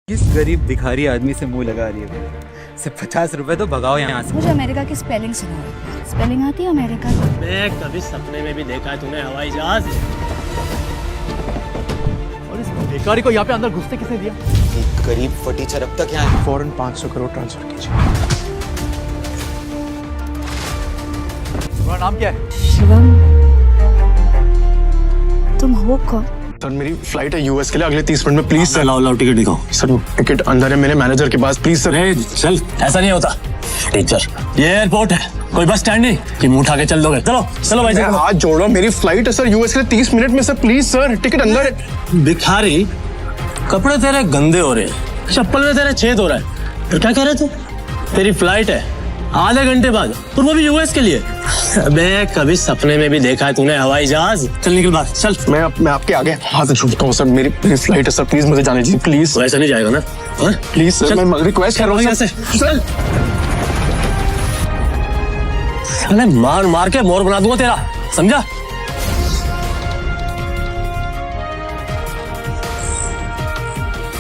किस गरीब भिखारी आदमी से मुंह लगा रही है? सिर्फ 50 रुपए तो भगाओ यहाँ से। मुझे अमेरिका की स्पेलिंग सुनाओ। स्पेलिंग आती है अमेरिका की? मैं कभी सपने में भी देखा है तूने हवाई जहाज। और इस भिखारी को यहाँ पे अंदर घुसते किसने दिया? एक गरीब फटीचर अब तक यहाँ है। फौरन 500 करोड़ ट्रांसफर कीजिए। तुम्हारा नाम क्या है? शिवम, तुम हो कौन? सर मेरी फ्लाइट है यूएस के लिए अगले 30 मिनट में, प्लीज सर। लाओ लाओ टिकट दिखाओ। सर टिकट अंदर है मेरे मैनेजर के पास, प्लीज सर। चल, ऐसा नहीं होता टीचर, ये एयरपोर्ट है, कोई बस स्टैंड नहीं कि मुंह उठा के चल दोगे। चलो चलो भाई, मैं हाथ जोड़ रहा हूँ, मेरी फ्लाइट है सर यूएस के लिए 30 मिनट में सर, प्लीज सर। टिकट अंदर है। भिखारी, कपड़े तेरे गंदे हो रहे हैं, चप्पल में तेरे छेद हो रहा है, तो क्या कह रहे थे? तेरी फ्लाइट है आधे घंटे बाद, और वो भी यूएस के लिए। मैं कभी सपने में भी देखा है तूने हवाई जहाज। चल निकल बाहर, चल। मैं आपके आगे हाथ जोड़ता हूँ सर, मेरी फ्लाइट है सर, प्लीज मुझे जाने दीजिए प्लीज। तो ऐसा नहीं जाएगा ना? प्लीज सर, मैं रिक्वेस्ट कर रहा हूँ सर। चल, अरे मार मार के मोर बना दूंगा तेरा, समझा?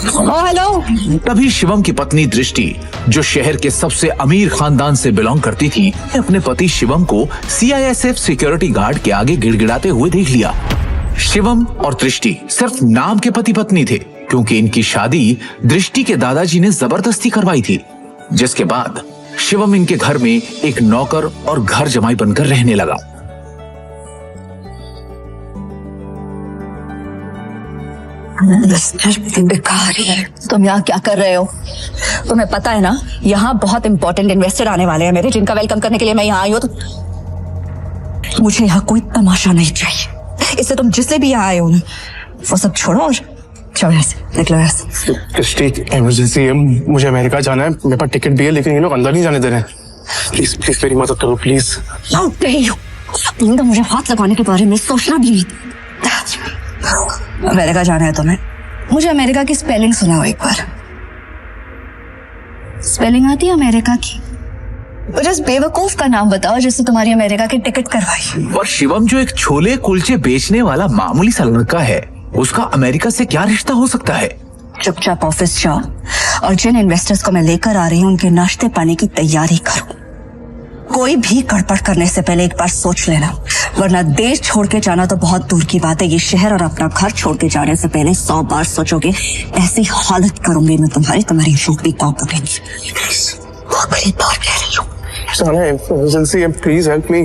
हेलो। तभी शिवम की पत्नी दृष्टि, जो शहर के सबसे अमीर खानदान से बिलोंग करती थी, अपने पति शिवम को सीआईएसएफ सिक्योरिटी गार्ड के आगे गिड़गिड़ाते हुए देख लिया। शिवम और दृष्टि सिर्फ नाम के पति पत्नी थे, क्योंकि इनकी शादी दृष्टि के दादाजी ने जबरदस्ती करवाई थी, जिसके बाद शिवम इनके घर में एक नौकर और घर जमाई बनकर रहने लगा। तुम यहाँ क्या कर रहे हो? तुम्हें पता है ना, यहाँ बहुत इंपॉर्टेंट इन्वेस्टर आने वाले हैं मेरे, जिनका वेलकम करने के लिए मैं यहाँ आई हूँ। तो मुझे यहाँ कोई तमाशा नहीं चाहिए। इससे तुम जिससे भी यहाँ आए हो ना, वो सब छोड़ो और चलो यहाँ से, निकलो यहाँ से। दृष्टि, इमरजेंसी है, मुझे अमेरिका जाना है, मेरे पास टिकट भी है, लेकिन ये लोग अंदर नहीं जाने दे रहे हैं। प्लीज प्लीज मेरी मदद करो प्लीज। तो मुझे हाथ लगाने के बारे में सोचना भी नहीं। अमेरिका जाना है तुम्हें? मुझे अमेरिका की स्पेलिंग सुनाओ एक बार। स्पेलिंग आती है अमेरिका की? मुझे इस बेवकूफ का नाम बताओ जिससे तुम्हारी अमेरिका की टिकट करवाई। और शिवम, जो एक छोले कुलचे बेचने वाला मामूली सा लड़का है, उसका अमेरिका से क्या रिश्ता हो सकता है? चुपचाप ऑफिस जाओ और जिन इन्वेस्टर्स को मैं लेकर आ रही हूँ उनके नाश्ते पानी की तैयारी करो। कोई भी गड़बड़ करने से पहले एक बार सोच लेना, वरना देश छोड़ के जाना तो बहुत दूर की बात है, ये शहर और अपना घर छोड़ के जाने से पहले 100 बार सोचोगे। ऐसी हालत करूंगी मैं तुम्हारी नौकरी काट दूंगी। आखिरी बार कह रही हूँ। इमरजेंसी है, प्लीज हेल्प मी।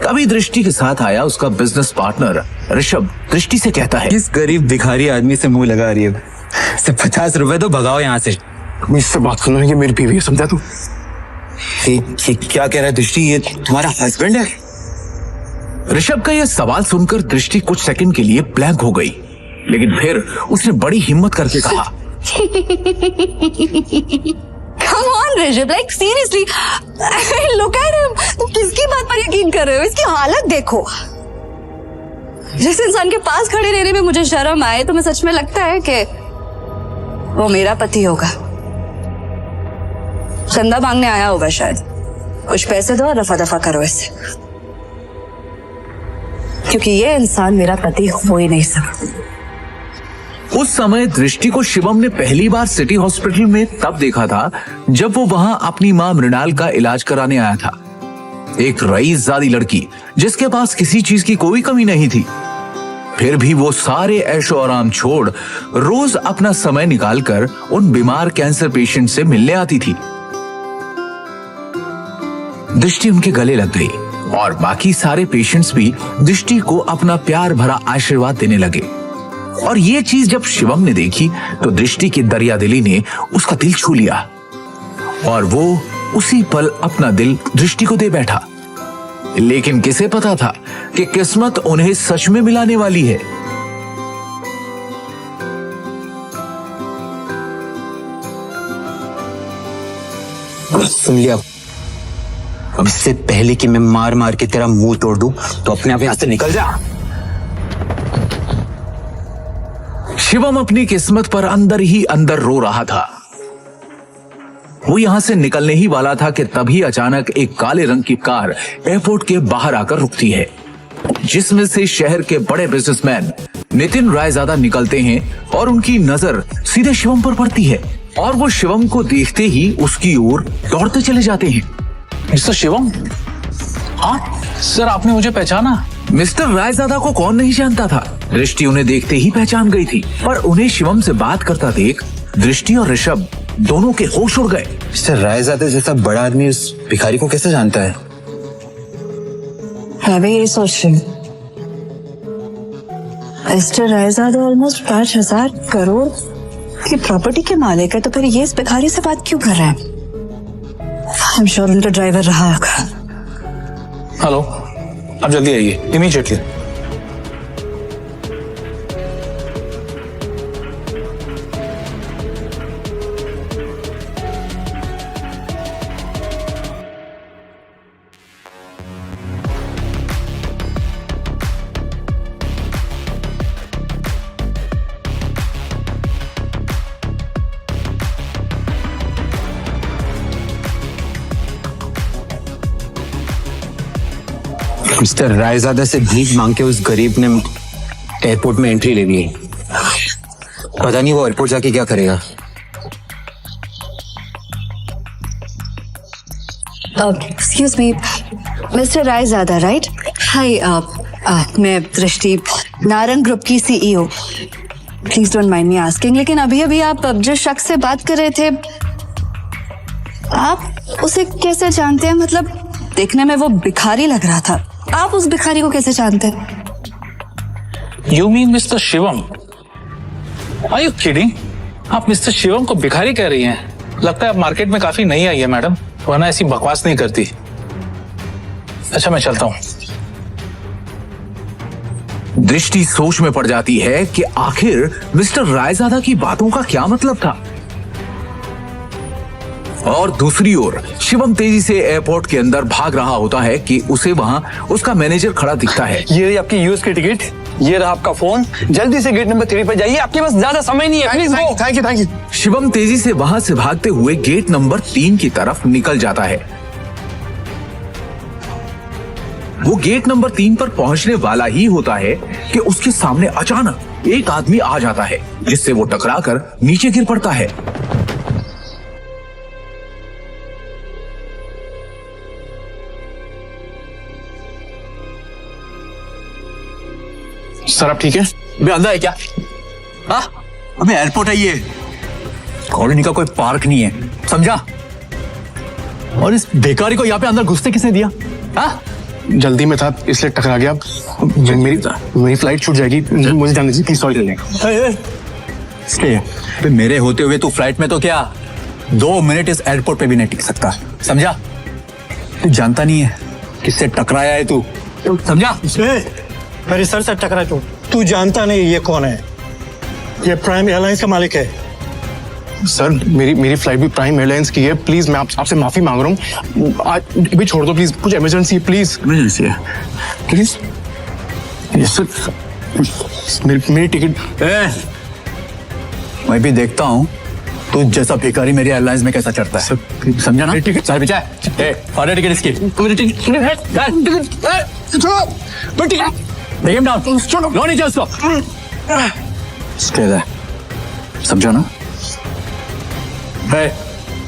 तभी दृष्टि के साथ आया उसका बिजनेस पार्टनर ऋषभ। दृष्टि से कहता है, किस गरीब भिखारी आदमी से मुंह लगा रही है? सिर्फ 50 रुपए तो भगाओ यहाँ से। मुझसे बात करना, ये मेरी बीवी है, समझा तू? ये क्या कह रहा है दृष्टि? ये तुम्हारा हस्बैंड है? ऋषभ का यह सवाल सुनकर दृष्टि कुछ सेकंड के लिए ब्लैंक हो गई, लेकिन फिर उसने बड़ी हिम्मत करके कहा, Come on Rishabh, like seriously, look at him. तुम किसकी बात पर यकीन कर रहे हो? इसकी हालत देखो। जिस इंसान के पास खड़े रहने में मुझे शर्म आए, तुम्हें सच में लगता है कि वो मेरा पति होगा? चंदा मांगने आया होगा शायद। कुछ पैसे दो और रफा दफा करो इससे, क्योंकि ये इंसान मेरा पति हो ही नहीं सकता। उस समय दृष्टि को शिवम ने पहली बार सिटी हॉस्पिटल में तब देखा था जब वो वहां अपनी मां मृणाल का इलाज कराने आया था। एक रईसजादी लड़की जिसके पास किसी चीज की कोई कमी नहीं थी, फिर भी वो सारे ऐशो आराम छोड़ रोज अपना समय निकालकर उन बीमार कैंसर पेशेंट से मिलने आती थी। दृष्टि उनके गले लग गई और बाकी सारे पेशेंट्स भी दृष्टि को अपना प्यार भरा आशीर्वाद देने लगे। और ये चीज जब शिवम ने देखी तो दृष्टि की दरियादिली ने उसका दिल छू लिया और वो उसी पल अपना दिल दृष्टि को दे बैठा। लेकिन किसे पता था कि किस्मत उन्हें सच में मिलाने वाली है। सुन लिया? अब इससे पहले कि मैं मार मार के तेरा मुंह तोड़ दूं, तो अपने आप यहाँ से निकल जा। शिवम अपनी किस्मत पर अंदर ही अंदर रो रहा था। वो यहां से निकलने ही वाला था कि तभी अचानक एक काले रंग की कार एयरपोर्ट के बाहर आकर रुकती है, जिसमें से शहर के बड़े बिजनेसमैन नितिन रायजादा निकलते हैं और उनकी नजर सीधे शिवम पर पड़ती है। और वो शिवम को देखते ही उसकी ओर दौड़ते चले जाते हैं। मिस्टर शिवम, हाँ सर, आपने मुझे पहचाना? मिस्टर रायजादा को कौन नहीं जानता था। दृष्टि उन्हें देखते ही पहचान गई थी, पर उन्हें शिवम से बात करता देख दृष्टि और ऋषभ दोनों के होश उड़ गए। मिस्टर रायजादा जैसा बड़ा आदमी उस भिखारी को कैसे जानता है? मैं भी यही सोच रही हूँ। मिस्टर रायजादा ऑलमोस्ट 5,000 करोड़ की प्रॉपर्टी के मालिक है, तो फिर ये इस भिखारी से बात क्यों कर रहे हैं? आई एम श्योर उनका ड्राइवर रहा होगा। हेलो, आप जल्दी आइए, इमीडिएटली। मिस्टर रायजादा से भीख मांग के उस गरीब ने एयरपोर्ट में एंट्री ले ली है। पता नहीं वो एयरपोर्ट जाके क्या करेगा। Excuse me, mister Raizada, right? Hi, मैं दृष्टि, नारंग ग्रुप की CEO। Please don't mind me asking, लेकिन अभी अभी आप जिस शख्स से बात कर रहे थे, आप उसे कैसे जानते हैं? मतलब देखने में वो भिखारी लग रहा था, आप उस भिखारी को कैसे जानते हैं? You mean mister Shivam? Are you kidding? आप मिस्टर शिवम को भिखारी कह रही हैं? लगता है आप मार्केट में काफी नई आई है मैडम, वरना ऐसी बकवास नहीं करती। अच्छा, मैं चलता हूँ। दृष्टि सोच में पड़ जाती है कि आखिर मिस्टर रायजादा की बातों का क्या मतलब था। और दूसरी ओर शिवम तेजी से एयरपोर्ट के अंदर भाग रहा होता है कि उसे वहां उसका मैनेजर खड़ा दिखता है। ये रही आपकी यूएस की टिकट, ये रहा आपका फोन, जल्दी से गेट नंबर 3 पर जाइए, आपके पास ज्यादा समय नहीं है, please go. Thank you. Shivam तेजी से वहां से भागते हुए गेट नंबर 3 की तरफ निकल जाता है। वो गेट नंबर 3 पर पहुंचने वाला ही होता है कि उसके सामने अचानक एक आदमी आ जाता है, जिससे वो टकराकर नीचे गिर पड़ता है। सर आप ठीक है? बे अंधा है क्या? हाँ, अबे एयरपोर्ट है ये, कॉलोनी का कोई पार्क नहीं है, समझा? और इस बेकारी को यहाँ पे अंदर घुसते किसने दिया? हाँ, जल्दी में था इसलिए टकरा गया। मेरी फ्लाइट छूट जाएगी, मुझे जाने दीजिए प्लीज। सॉरी। अबे मेरे होते हुए तू फ्लाइट में तो क्या 2 मिनट इस एयरपोर्ट पे भी नहीं टिक सकता, समझा? तू जानता नहीं है किससे टकराया है तू, समझा? मेरे सर से टकरा तू जानता नहीं ये कौन है? ये प्राइम एयरलाइंस का मालिक है। सर मेरी फ्लाइट भी प्राइम एयरलाइंस की है, प्लीज मैं आपसे माफी मांग रहा हूँ। आज भी छोड़ दो प्लीज, कुछ इमरजेंसी है, प्लीज। इमरजेंसी है प्लीज। यस सर, मेरी टिकट। मैं भी देखता हूँ तू जैसा भिखारी मेरी एयरलाइंस में कैसा चढ़ता है, समझा ना? टिकट सर पीछे फाड़े टिकट इसकी। Take him down. लो नीचे उसको। Stay there. समझा ना?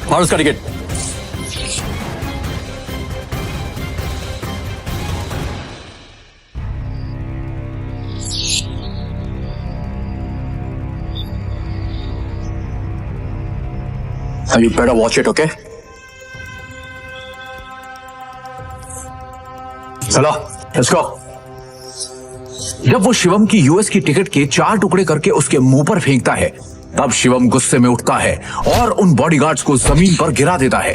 और उसका ticket. You better watch it, okay? चलो, let's go. जब वो शिवम की यूएस की टिकट के 4 टुकड़े करके उसके मुंह पर फेंकता है, तब शिवम गुस्से में उठता है और उन बॉडीगार्ड्स को जमीन पर गिरा देता है।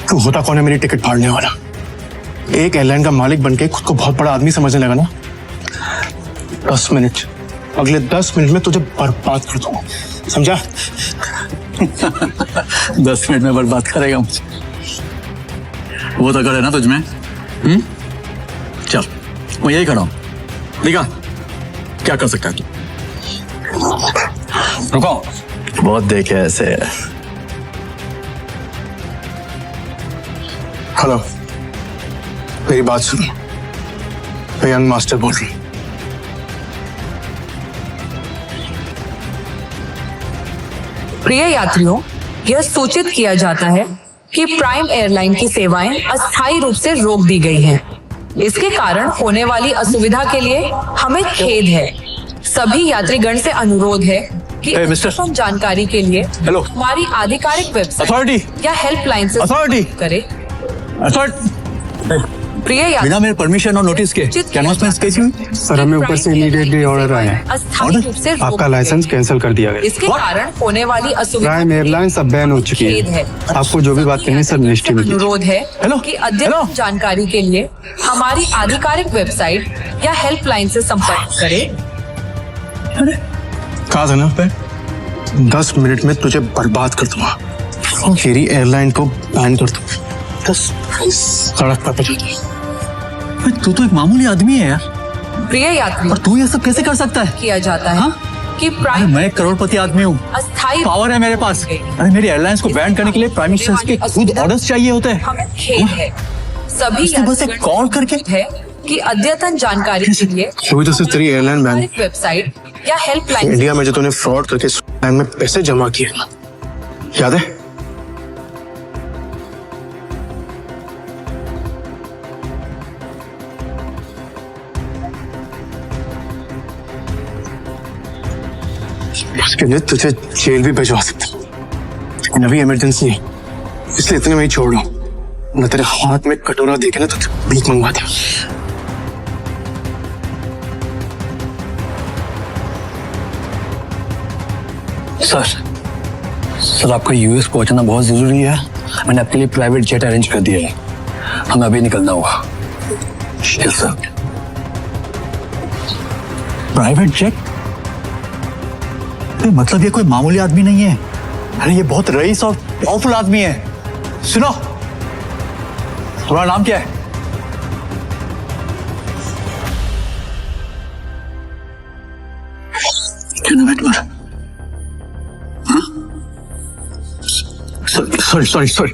तू होता कौन है मेरी टिकट फाड़ने वाला? एक एयरलाइन का मालिक बनके खुद को बहुत बड़ा आदमी समझने लगा ना? 10 मिनट अगले 10 मिनट में तुझे बर्बाद कर दूंगा, समझा? 10 मिनट में बर्बाद करेगा मुझे, वो तो करे ना तुझ में। चल मैं यही खड़ा हूं, दिखा क्या कर सकता है तू। रुको, बहुत देखे ऐसे। हेलो, मेरी बात सुनो, मैं यंग मास्टर बोल रही हूँ। प्रिय यात्रियों, यह सूचित किया जाता है कि प्राइम एयरलाइन की सेवाएं अस्थायी रूप से रोक दी गई हैं। इसके कारण होने वाली असुविधा के लिए हमें खेद है। सभी यात्रीगण से अनुरोध है कि अधिकतम जानकारी के लिए हमारी आधिकारिक वेबसाइट या हेल्पलाइन से संपर्क करें। प्रिय यात्री, बिना मेरे परमिशन और नोटिस के अनाउंसमेंट कैसी हुई? सर हमें ऊपर से इमीडिएटली ऑर्डर आया है, अस्थायी रूप से आपका लाइसेंस कैंसिल कर दिया गया। इसके कारण होने वाली असुविधा प्राइम एयरलाइंस अब बैन हो चुकी है। आपको जो भी बात करनी है सर मिनिस्ट्री में कीजिए। अनुरोध है कि अद्यतन जानकारी के लिए हमारी आधिकारिक वेबसाइट या हेल्पलाइन से संपर्क करें। कहा था ना, 10 मिनट में तुझे बर्बाद कर दूंगा, मेरी एयरलाइन को बैन कर दूंगा। सड़क पर पहुंच। तू तो एक मामूली आदमी है यार, प्रिय यात्री, और तू ये सब कैसे कर सकता है? किया जाता है कि अरे प्राइम मैं एक करोड़पति आदमी हूँ, अस्थायी पावर है मेरे पास। अरे मेरी एयरलाइंस को बैन करने के लिए प्राइम मिनिस्टर के खुद ऑर्डर्स चाहिए होते हैं। हमें खेद है। सभी इसको बस एक कॉल करके है कि अद्यतन जानकारी के लिए अभी तो सिर्फ तेरी एयरलाइन बैन। वेबसाइट या हेल्पलाइन इंडिया में जो तूने फ्रॉड करके बैंक में पैसे जमा किए, याद है? उसके लिए तुझे जेल भी भिजवा सकता, लेकिन अभी इमरजेंसी है, इसलिए इतने में ही छोड़ लो। मैं तेरे हाथ में कटोरा देके ना तो भीख मंगवा दे। सर आपका यूएस पहुंचना बहुत जरूरी है। मैंने आपके लिए प्राइवेट जेट अरेंज कर दिया है, हमें अभी निकलना होगा। Sir private jet? मतलब ये कोई मामूली आदमी नहीं है, अरे ये बहुत रईस और पावरफुल आदमी है। सुनो, तुम्हारा नाम क्या है? सॉरी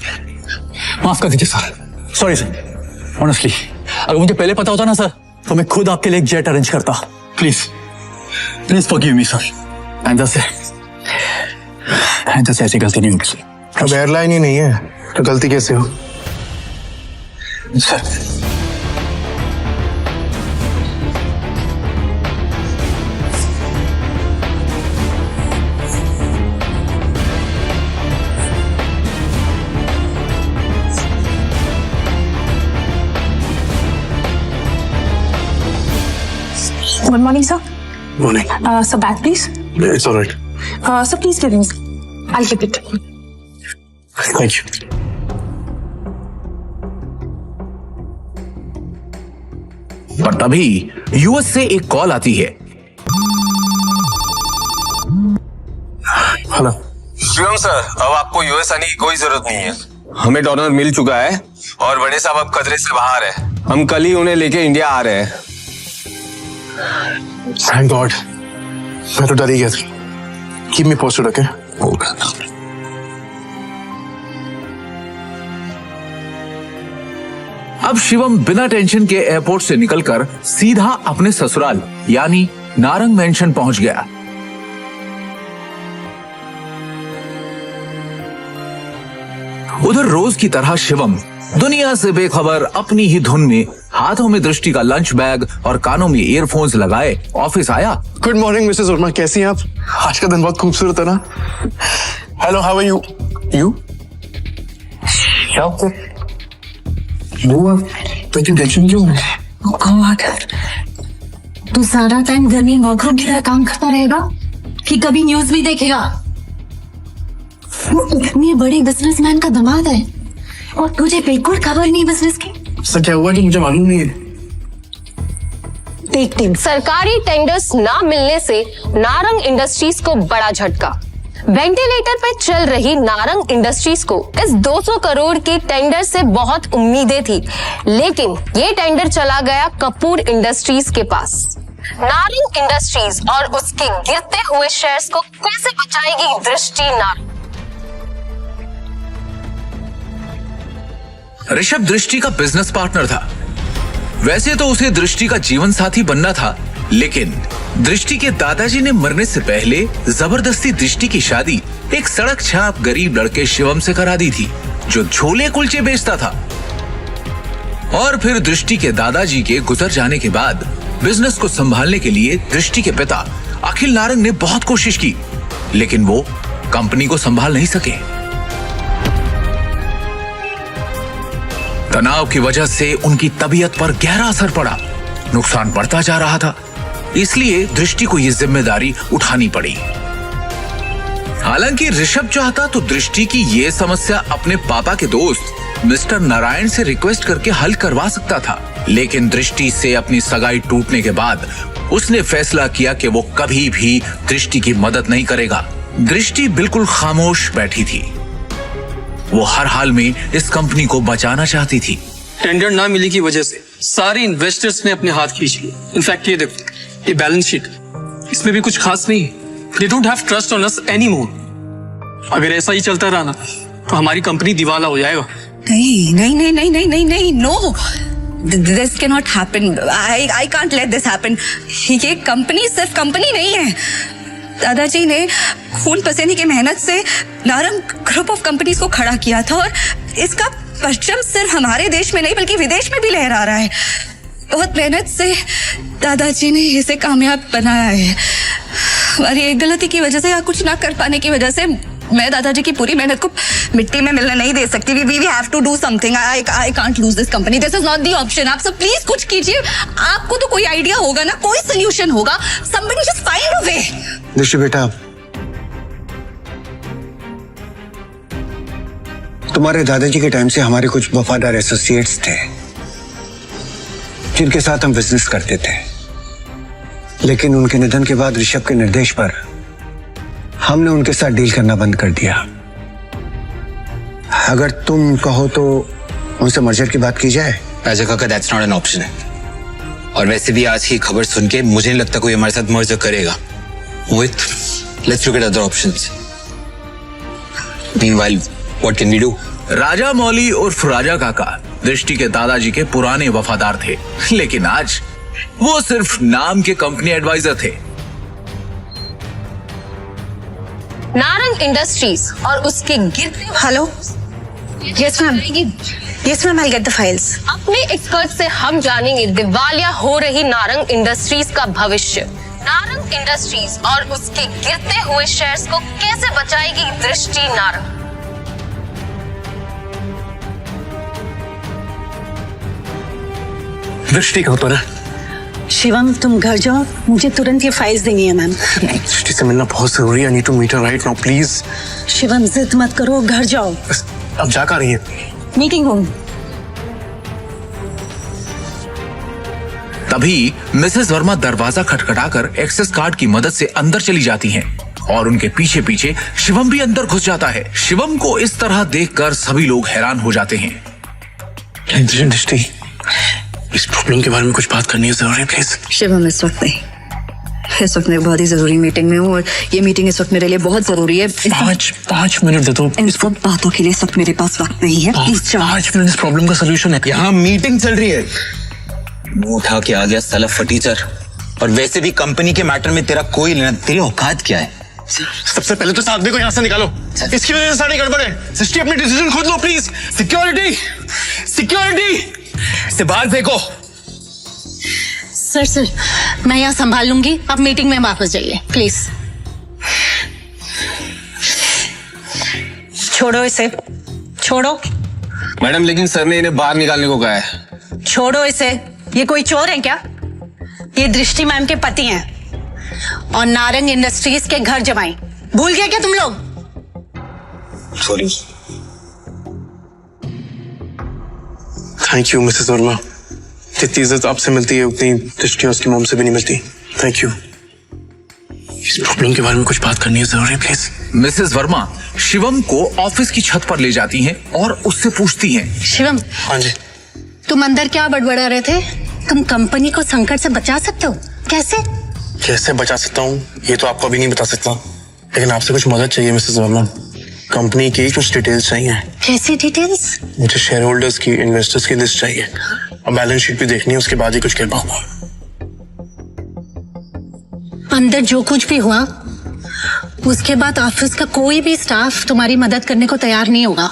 माफ कर दीजिए सर, सॉरी सर। ऑनेस्टली अगर मुझे पहले पता होता ना सर, तो मैं खुद आपके लिए एक जेट अरेंज करता। Please forgive me sir. आइंदा से ऐसी गलती नहीं होगी। अब एयरलाइन ही नहीं है तो गलती कैसे हो sir? Good morning, sir. Morning. Sir, bag, please. It's all right. Sir, please give me. I'll keep it. Thank you. पर तभी यूएस से एक कॉल आती है। हेलो शिवम सर, अब आपको यूएस आने की कोई जरूरत नहीं है। हमें डोनर मिल चुका है और बड़े साहब अब खतरे से बाहर है। हम कल ही उन्हें लेके इंडिया आ रहे हैं। थैंक गॉड, मैं तो डर ही गया था। Keep me posted, okay? अब शिवम बिना टेंशन के एयरपोर्ट से निकलकर सीधा अपने ससुराल यानी नारंग मेंशन पहुंच गया। उधर रोज की तरह शिवम दुनिया से बेखबर अपनी ही धुन में हाथों में दृष्टि का लंच बैग और कानों में ईयरफोन्स लगाए ऑफिस आया। गुड मॉर्निंग मिसेस वर्मा, कैसी हैं आप? आज का दिन बहुत खूबसूरत है ना? Hello, how are you? यू तो टेंशन क्यों है? तू सारा टाइम घर में वर्करूम की तरह काम करता रहेगा कि कभी न्यूज भी देखेगा? इतने बड़े बिजनेसमैन का दामाद है और तुझे बिल्कुल खबर नहीं बिजनेस की। सर क्या हुआ कि मुझे मालूम नहीं है। Tech team. सरकारी टेंडर्स ना मिलने से नारंग इंडस्ट्रीज को बड़ा झटका। वेंटिलेटर पे चल रही नारंग इंडस्ट्रीज को इस 200 करोड़ के टेंडर से बहुत उम्मीदें थी, लेकिन ये टेंडर चला गया कपूर इंडस्ट्रीज के पास। नारंग इंडस्ट्रीज और उसके गिरते हुए शेयर्स को कैसे बचाएगी दृष्टि नारंग? ऋषभ दृष्टि का बिजनेस पार्टनर था। वैसे तो उसे दृष्टि का जीवन साथी बनना था, लेकिन दृष्टि के दादाजी ने मरने से पहले जबरदस्ती दृष्टि की शादी एक सड़क छाप गरीब लड़के शिवम से करा दी थी, जो छोले कुलचे बेचता था। और फिर दृष्टि के दादाजी के गुजर जाने के बाद बिजनेस को संभालने के लिए दृष्टि के पिता अखिल नारंग ने बहुत कोशिश की, लेकिन वो कंपनी को संभाल नहीं सके। तनाव की वजह से उनकी तबीयत पर गहरा असर पड़ा, नुकसान बढ़ता जा रहा था, इसलिए दृष्टि को यह जिम्मेदारी उठानी पड़ी। हालांकि ऋषभ चाहता तो दृष्टि की यह समस्या अपने पापा के दोस्त मिस्टर नारायण से रिक्वेस्ट करके हल करवा सकता था, लेकिन दृष्टि से अपनी सगाई टूटने के बाद उसने फैसला किया कि वो कभी भी दृष्टि की मदद नहीं करेगा। दृष्टि बिल्कुल खामोश बैठी थी। वो हर हाल में इस कंपनी को बचाना चाहती थी। टेंडर ना मिलने की वजह से सारे इन्वेस्टर्स ने अपने हाथ खींच लिए। इनफैक्ट ये देखो, ये बैलेंस शीट, इसमें भी कुछ खास नहीं है। They don't have trust on us anymore. अगर ऐसा ही चलता रहा ना तो हमारी कंपनी दिवाला हो जाएगा। नहीं नहीं नहीं नहीं नहीं नहीं नहीं, no, this can not happen. I can't let this happen. ये कंपनी सिर्फ कंपनी नहीं है। दादाजी ने खून पसीने की मेहनत से नारंग ग्रुप ऑफ कंपनीज को खड़ा किया था, और इसका परचम सिर्फ हमारे देश में नहीं बल्कि विदेश में भी लहरा रहा है। बहुत मेहनत से दादाजी ने इसे कामयाब बनाया है। हमारी एक गलती की वजह से या कुछ ना कर पाने की वजह से मैं दादाजी की पूरी मेहनत को मिट्टी में मिलने नहीं दे सकती। We have to do something. I can't lose this company. This is not the option. आप सब प्लीज कुछ कीजिए। आपको तो कोई आइडिया होगा ना, कोई सोल्यूशन होगा। Somebody just find a way. दृष्टि बेटा, तुम्हारे दादाजी के टाइम से हमारे कुछ वफादार एसोसिएट्स थे जिनके साथ हम बिजनेस करते थे, लेकिन उनके निधन के बाद ऋषभ के निर्देश पर हमने उनके साथ डील करना बंद कर दिया। अगर तुम कहो तो उनसे मर्जर की बात की जाए। राजा काका, दैट्स नॉट एन ऑप्शन है। और वैसे भी आज की खबर सुन के मुझे नहीं लगता कोई हमारे साथ मर्जर करेगा। Mohit, let's look at other options. Meanwhile, what can we do? Raja Mouli उर्फ राजा काका दृष्टि के दादाजी के पुराने वफादार थे, लेकिन आज वो सिर्फ नाम के कंपनी एडवाइजर थे। नारंग इंडस्ट्रीज और उसके गिरते। Hello, yes ma'am, yes ma'am, I get the files. अपने एक्सपर्ट से हम जानेंगे दिवालिया हो रही नारंग इंडस्ट्रीज का भविष्य। नारंग इंडस्ट्रीज और उसके गिरते हुए शेयर्स को कैसे बचाएगी दृष्टि नारंग? दृष्टि कहाँ पर है? शिवम, तुम घर जाओ, मुझे तुरंत ये फाइल्स देनी है मैम। दृष्टि से मिलना बहुत जरूरी है। I need to meet her right now, please. Shivam, जिद मत करो, घर जाओ। अब जा कर रही है? Meeting room. तभी मिसेस वर्मा दरवाजा खटखटाकर एक्सेस कार्ड की मदद से अंदर चली जाती हैं और उनके पीछे पीछे शिवम भी अंदर घुस जाता है। शिवम को इस तरह देखकर सभी लोग हैरान हो जाते हैं। दृष्टि, इस प्रॉब्लम के बारे में कुछ बात करनी है जरूरी, प्लीज। शिवम, इस वक्त नहीं, इस वक्त मैं बहुत ही जरूरी मीटिंग में हूँ और ये मीटिंग इस वक्त मेरे लिए बहुत जरूरी है। 5 मिनट दे दो। इन सब बातों के लिए इस वक्त मेरे पास वक्त नहीं है। 5 मिनट इस प्रॉब्लम का सोल्यूशन है। यहाँ मीटिंग चल रही है। मुंह उठा के आ गया साला फटीचर। और वैसे भी कंपनी के मैटर में तेरा कोई लेना, तेरी औकात क्या है? सबसे पहले तो साधवी को यहाँ से निकालो। इसकी वजह से सारी गड़बड़ है। सृष्टि, अपनी डिसीजन खुद लो प्लीज। सिक्योरिटी, सिक्योरिटी से बाहर फेंको। सर, मैं यहाँ संभाल लूंगी, आप मीटिंग में वापस जाइए प्लीज। छोड़ो इसे, छोड़ो। मैडम, लेकिन सर ने इन्हें बाहर निकालने को कहा है। छोड़ो इसे, ये कोई चोर है क्या? ये दृष्टि मैम के पति हैं और नारंग इंडस्ट्रीज के घर जमाई। भूल गए क्या तुम लोग? Sorry. Thank you Mrs Verma, जितनी इज्जत आपसे मिलती है उतनी दृष्टि उसकी मॉम से भी नहीं मिलती। Thank you. इस प्रॉब्लम के बारे में कुछ बात करनी है जरूरी, प्लीज। मिसेस वर्मा शिवम को ऑफिस की छत पर ले जाती हैं और उससे पूछती हैं। शिवम, हाँ जी। तुम अंदर क्या बड़बड़ा रहे थे? तुम कंपनी को संकट से बचा सकते हो? कैसे? कैसे बचा सकता हूँ ये तो आपको अभी नहीं बता सकता, लेकिन आपसे कुछ मदद चाहिए मिसेस वर्मा। कंपनी की कुछ डिटेल्स चाहिए। कैसी डिटेल्स? मुझे शेयर होल्डर्स की, इन्वेस्टर्स की लिस्ट चाहिए और बैलेंस शीट भी देखनी है, उसके बाद ही कुछ कह पाऊंगा। अंदर जो कुछ भी हुआ उसके बाद ऑफिस का कोई भी स्टाफ तुम्हारी मदद करने को तैयार नहीं होगा,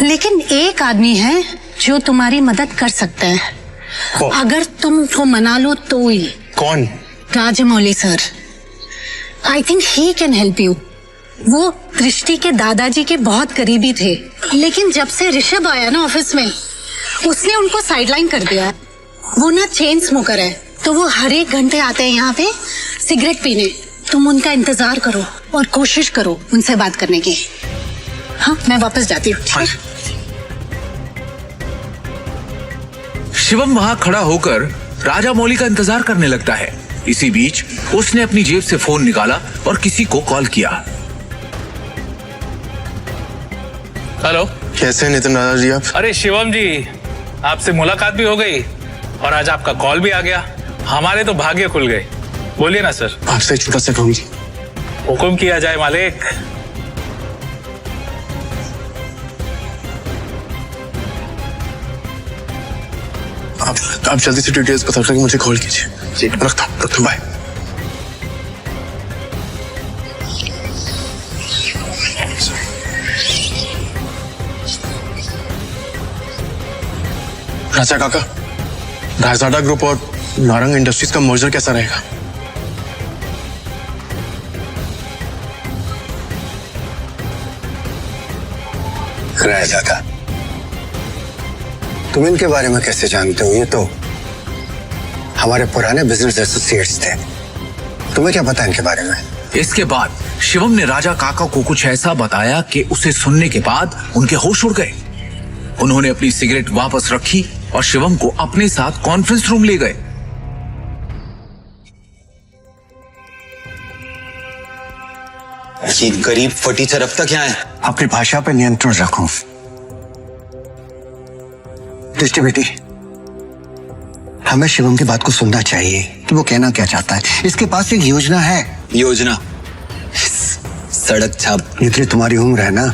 लेकिन एक आदमी है जो तुम्हारी मदद कर सकता है अगर तुम उसको मना लो तो ही। कौन? Rajamouli sir. I think he can help you. वो दृष्टि के दादाजी के बहुत करीबी थे, लेकिन जब से ऋषभ आया ना ऑफिस में उसने उनको साइडलाइन कर दिया। वो ना चेन स्मोकर है, तो वो हर एक घंटे आते हैं यहाँ पे सिगरेट पीने। तुम उनका इंतजार करो और कोशिश करो उनसे बात करने की। हाँ, मैं वापस जाती हूँ। शिवम वहां खड़ा होकर राजा मौली का इंतजार करने लगता है। इसी बीच उसने अपनी जेब से फोन निकाला और किसी को कॉल किया। हेलो, कैसे हैं नितिन दादाजी आप? अरे शिवम जी, आपसे मुलाकात भी हो गई और आज आपका कॉल भी आ गया। हमारे तो भाग्य खुल गए। बोलिए ना सर। आपसे एक छोटा सा काम। हुक्म किया जाए मालिक। आप जल्दी से डिटेल्स पता करके मुझे कॉल कीजिए। रखता हूँ, बाय। राजा काका, रायजादा ग्रुप और नारंग इंडस्ट्रीज का मर्जर कैसा रहेगा? रायजादा, तुम इनके बारे में कैसे जानते हो? ये तो हमारे पुराने बिजनेस एसोसिएट्स थे। तुम्हें क्या पता इनके बारे में? इसके बाद शिवम ने राजा काका को कुछ ऐसा बताया कि उसे सुनने के बाद उनके होश उड़ गए। उन्होंने अपनी सिगरेट वापस रखी और शिवम को अपने साथ कॉन्फ्रेंस रूम ले गए। ये गरीब फटीचर अब तक यहाँ है। अपनी भाषा पर नियंत्रण रखो। दृष्टि बेटी, हमें शिवम की बात को सुनना चाहिए कि वो कहना क्या चाहता है। इसके पास एक योजना है। योजना? सड़क छाप। जितनी तुम्हारी उम्र है ना,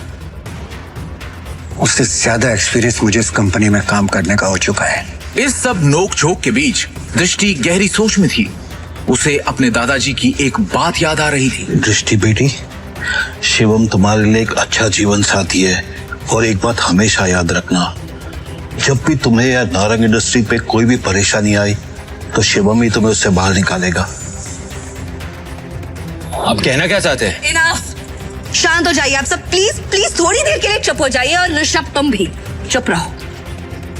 उससे ज्यादा एक्सपीरियंस मुझे इस कंपनी में काम करने का हो चुका है। इस सब नोक झोंक के बीच दृष्टि गहरी सोच में थी। उसे अपने दादाजी की एक बात याद आ रही थी। दृष्टि बेटी, शिवम तुम्हारे लिए एक अच्छा जीवन साथी है और एक बात हमेशा याद रखना, जब भी तुम्हें या नारंग इंडस्ट्री पे कोई भी परेशानी आई तो शिवम ही तुम्हें उससे बाहर निकालेगा। आप कहना क्या चाहते हैं? इनफ। शांत हो जाइए आप सब, प्लीज प्लीज थोड़ी देर के लिए चुप हो जाइए। और ऋषभ, तुम भी चुप रहो।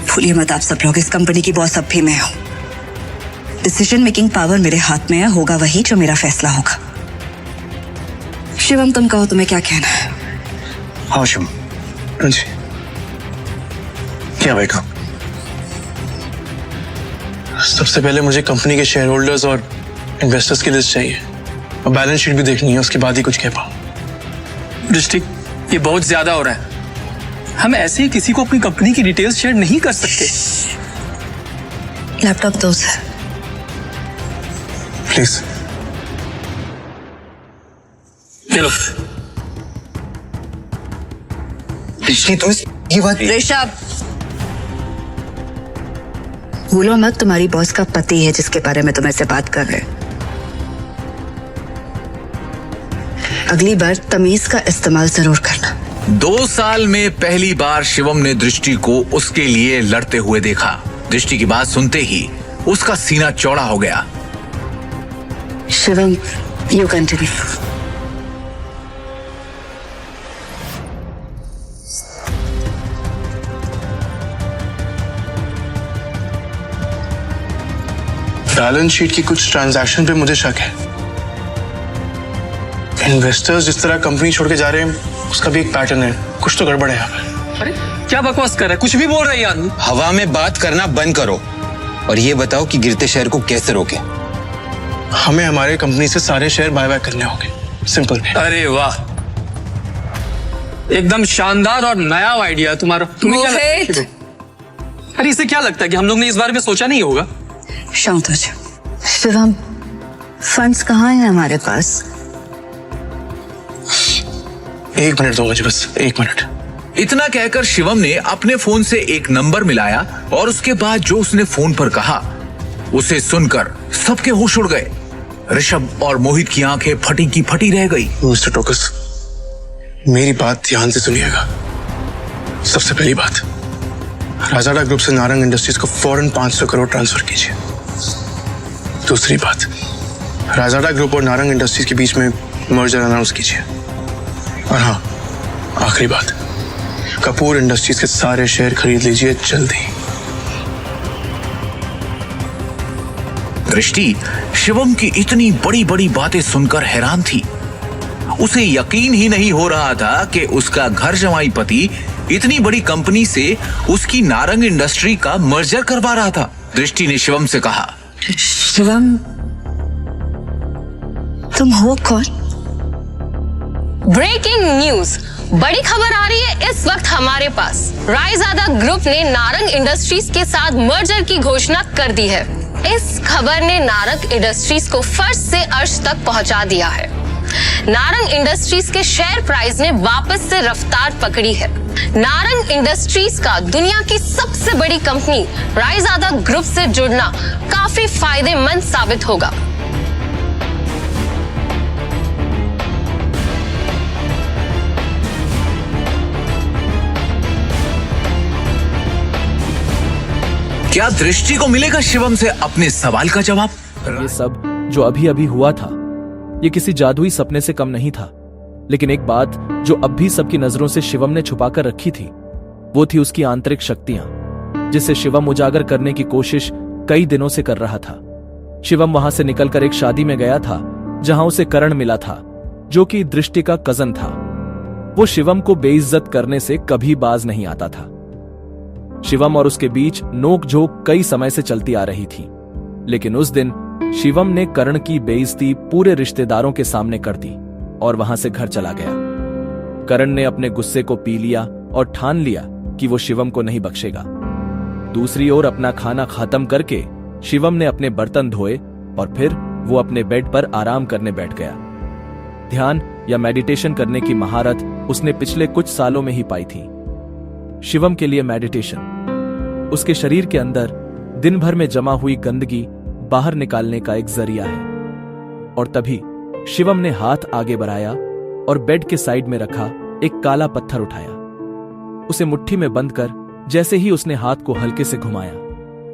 भूलिए मत आप सब लोग, इस कंपनी की बॉस अब भी मैं हूं। डिसीजन मेकिंग पावर मेरे हाथ में है, होगा वही जो मेरा फैसला होगा। शिवम, तुम कहो तुम्हें क्या कहना है? हाँ शिवम। हाँ जी। क्या बैठो? सबसे पहले मुझे कंपनी के शेयर होल्डर्स और इन्वेस्टर्स की लिस्ट चाहिए और बैलेंस शीट भी देखनी है, उसके बाद ही कुछ कह पाऊं। दृष्टि, ये बहुत ज्यादा हो रहा है। हम ऐसे ही किसी को अपनी कंपनी की डिटेल्स शेयर नहीं कर सकते। लैपटॉप दो सर। प्लीज। चलो। दृष्टि, तो ये बात। ऋषभ, भूलो मत तुम्हारी बॉस का पति है जिसके बारे में तुम ऐसे बात कर रहे। अगली बार तमीज का इस्तेमाल जरूर करना। 2 साल में पहली बार शिवम ने दृष्टि को उसके लिए लड़ते हुए देखा। दृष्टि की बात सुनते ही उसका सीना चौड़ा हो गया। Shivam, you continue. Balance sheet की कुछ ट्रांजैक्शन पे मुझे शक है। इन्वेस्टर्स जिस तरह कंपनी छोड़ के जा रहे हैं उसका भी एक पैटर्न है। कुछ तो गड़बड़ है यहाँ पे। अरे क्या बकवास कर रहा है? कुछ भी बोल रही है। हवा में बात करना बंद करो और ये बताओ कि गिरते शहर को कैसे रोके। हमें हमारे कंपनी से सारे शेयर बाय बाय करने होंगे, सिंपल। अरे वाह, एकदम शानदार और नया आइडिया तुम्हारा। तुम्हें क्या लगता है? अरे इसे क्या लगता है कि हम लोग ने इस बारे में सोचा नहीं होगा? शांत हो जाओ शिवम, फंड्स कहाँ हैं हमारे पास? 1 मिनट दो मुझे, बस 1 मिनट। इतना कहकर शिवम ने अपने फोन से एक नंबर मिलाया और उसके बाद जो उसने फोन पर कहा उसे सुनकर सबके होश उड़ गए। ऋषभ और मोहित की आंखें फटी की फटी रह गई। मिस्टर टोकस, मेरी बात ध्यान से सुनिएगा। सबसे पहली बात, राजाडा ग्रुप से नारंग इंडस्ट्रीज को फौरन 500 करोड़ ट्रांसफर कीजिए। दूसरी बात, राजाडा ग्रुप और नारंग इंडस्ट्रीज के बीच में मर्जर अनाउंस कीजिए। और हाँ, आखिरी बात, कपूर इंडस्ट्रीज के सारे शेयर खरीद लीजिए जल्दी। दृष्टि शिवम की इतनी बड़ी बड़ी बातें सुनकर हैरान थी। उसे यकीन ही नहीं हो रहा था कि उसका घर जमाई पति इतनी बड़ी कंपनी से उसकी नारंग इंडस्ट्री का मर्जर करवा रहा था। दृष्टि ने शिवम से कहा, शिवम, तुम हो कौन? ब्रेकिंग न्यूज, बड़ी खबर आ रही है इस वक्त हमारे पास। रायजादा ग्रुप ने नारंग इंडस्ट्रीज के साथ मर्जर की घोषणा कर दी है। इस खबर ने नारंग इंडस्ट्रीज को फर्श से अर्श तक पहुंचा दिया है। नारंग इंडस्ट्रीज के शेयर प्राइस ने वापस से रफ्तार पकड़ी है। नारंग इंडस्ट्रीज का दुनिया की सबसे बड़ी कंपनी रायजादा ग्रुप से जुड़ना काफी फायदेमंद साबित होगा। क्या दृष्टि को मिलेगा शिवम से अपने सवाल का जवाब? ये सब जो अभी अभी हुआ था, ये किसी जादुई सपने से कम नहीं था। लेकिन एक बात जो अब भी सबकी नजरों से शिवम ने छुपाकर रखी थी, वो थी उसकी आंतरिक शक्तियां, जिसे शिवम उजागर करने की कोशिश कई दिनों से कर रहा था। शिवम वहां से निकलकर एक शादी में गया था जहां उसे करण मिला था, जो कि दृष्टि का कजन था। वो शिवम को बेइज्जत करने से कभी बाज नहीं आता था। शिवम और उसके बीच नोक-झोंक कई समय से चलती आ रही थी, लेकिन उस दिन शिवम ने करण की बेइज्जती पूरे रिश्तेदारों के सामने कर दी और वहां से घर चला गया। करण ने अपने गुस्से को पी लिया और ठान लिया कि वो शिवम को नहीं बख्शेगा। दूसरी ओर अपना खाना खत्म करके शिवम ने अपने बर्तन धोए और फिर वो अपने बेड पर आराम करने बैठ गया। ध्यान या मेडिटेशन करने की महारत उसने पिछले कुछ सालों में ही पाई थी। शिवम के लिए मेडिटेशन उसके शरीर के अंदर दिन भर में जमा हुई गंदगी बाहर निकालने का एक जरिया है। और तभी शिवम ने हाथ आगे बढ़ाया और बेड के साइड में रखा एक काला पत्थर उठाया। उसे मुट्ठी में बंद कर जैसे ही उसने हाथ को हल्के से घुमाया,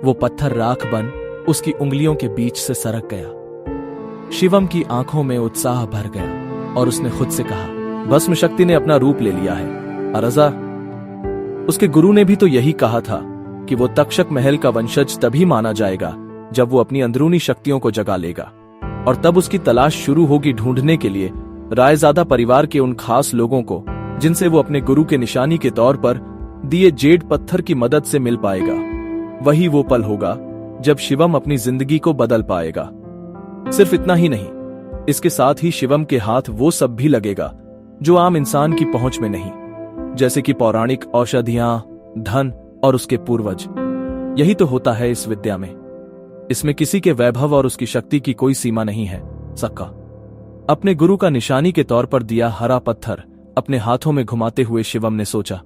वो पत्थर राख बन उसकी उंगलियों के बीच से सरक गया। शिवम की आंखों में उत्साह भर गया और उसने खुद से कहा, भस्म शक्ति ने अपना रूप ले लिया है। अरजा, उसके गुरु ने भी तो यही कहा था कि वो तक्षक महल का वंशज तभी माना जाएगा जब वो अपनी अंदरूनी शक्तियों को जगा लेगा, और तब उसकी तलाश शुरू होगी ढूंढने के लिए रायजादा परिवार के उन खास लोगों को जिनसे वो अपने गुरु के निशानी के तौर पर दिए जेड पत्थर की मदद से मिल पाएगा। वही वो पल होगा जब शिवम अपनी जिंदगी को बदल पाएगा। सिर्फ इतना ही नहीं, इसके साथ ही शिवम के हाथ वो सब भी लगेगा जो आम इंसान की पहुंच में नहीं, जैसे कि पौराणिक औषधियां, धन और उसके पूर्वज। यही तो होता है इस विद्या में। इसमें किसी के वैभव और उसकी शक्ति की कोई सीमा नहीं है। सक्का अपने गुरु का निशानी के तौर पर दिया हरा पत्थर अपने हाथों में घुमाते हुए शिवम ने सोचा,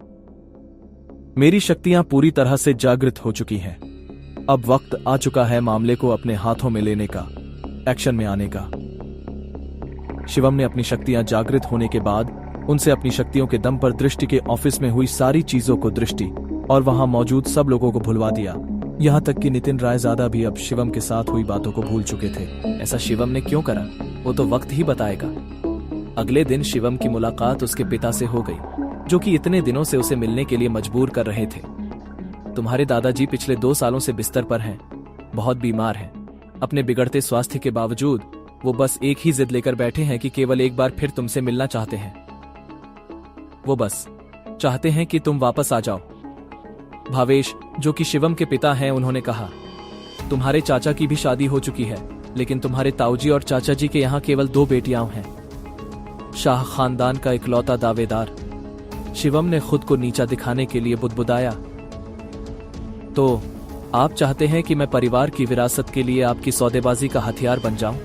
मेरी शक्तियां पूरी तरह से जागृत हो चुकी हैं। अब वक्त आ चुका है मामले को अपने हाथों में लेने का, एक्शन में आने का। शिवम ने अपनी शक्तियां जागृत होने के बाद उनसे अपनी शक्तियों के दम पर दृष्टि के ऑफिस में हुई सारी चीजों को दृष्टि और वहां मौजूद सब लोगों को भुलवा दिया। यहां तक कि नितिन रायजादा भी अब शिवम के साथ हुई बातों को भूल चुके थे। ऐसा शिवम ने क्यों करा, वो तो वक्त ही बताएगा। अगले दिन शिवम की मुलाकात उसके पिता से हो गई, जो कि इतने दिनों से उसे मिलने के लिए मजबूर कर रहे थे। तुम्हारे दादाजी पिछले 2 सालों से बिस्तर पर हैं, बहुत बीमार हैं। अपने बिगड़ते स्वास्थ्य के बावजूद वो बस एक ही जिद लेकर बैठे हैं कि केवल एक बार फिर तुमसे मिलना चाहते हैं। वो बस चाहते हैं कि तुम वापस आ जाओ भावेश, जो कि शिवम के पिता हैं, उन्होंने कहा, तुम्हारे चाचा की भी शादी हो चुकी है, लेकिन तुम्हारे ताऊजी और चाचा जी के यहाँ केवल 2 बेटियां हैं। शाह खानदान का इकलौता दावेदार। शिवम ने खुद को नीचा दिखाने के लिए बुदबुदाया। तो आप चाहते हैं कि मैं परिवार की विरासत के लिए आपकी सौदेबाजी का हथियार बन जाऊं?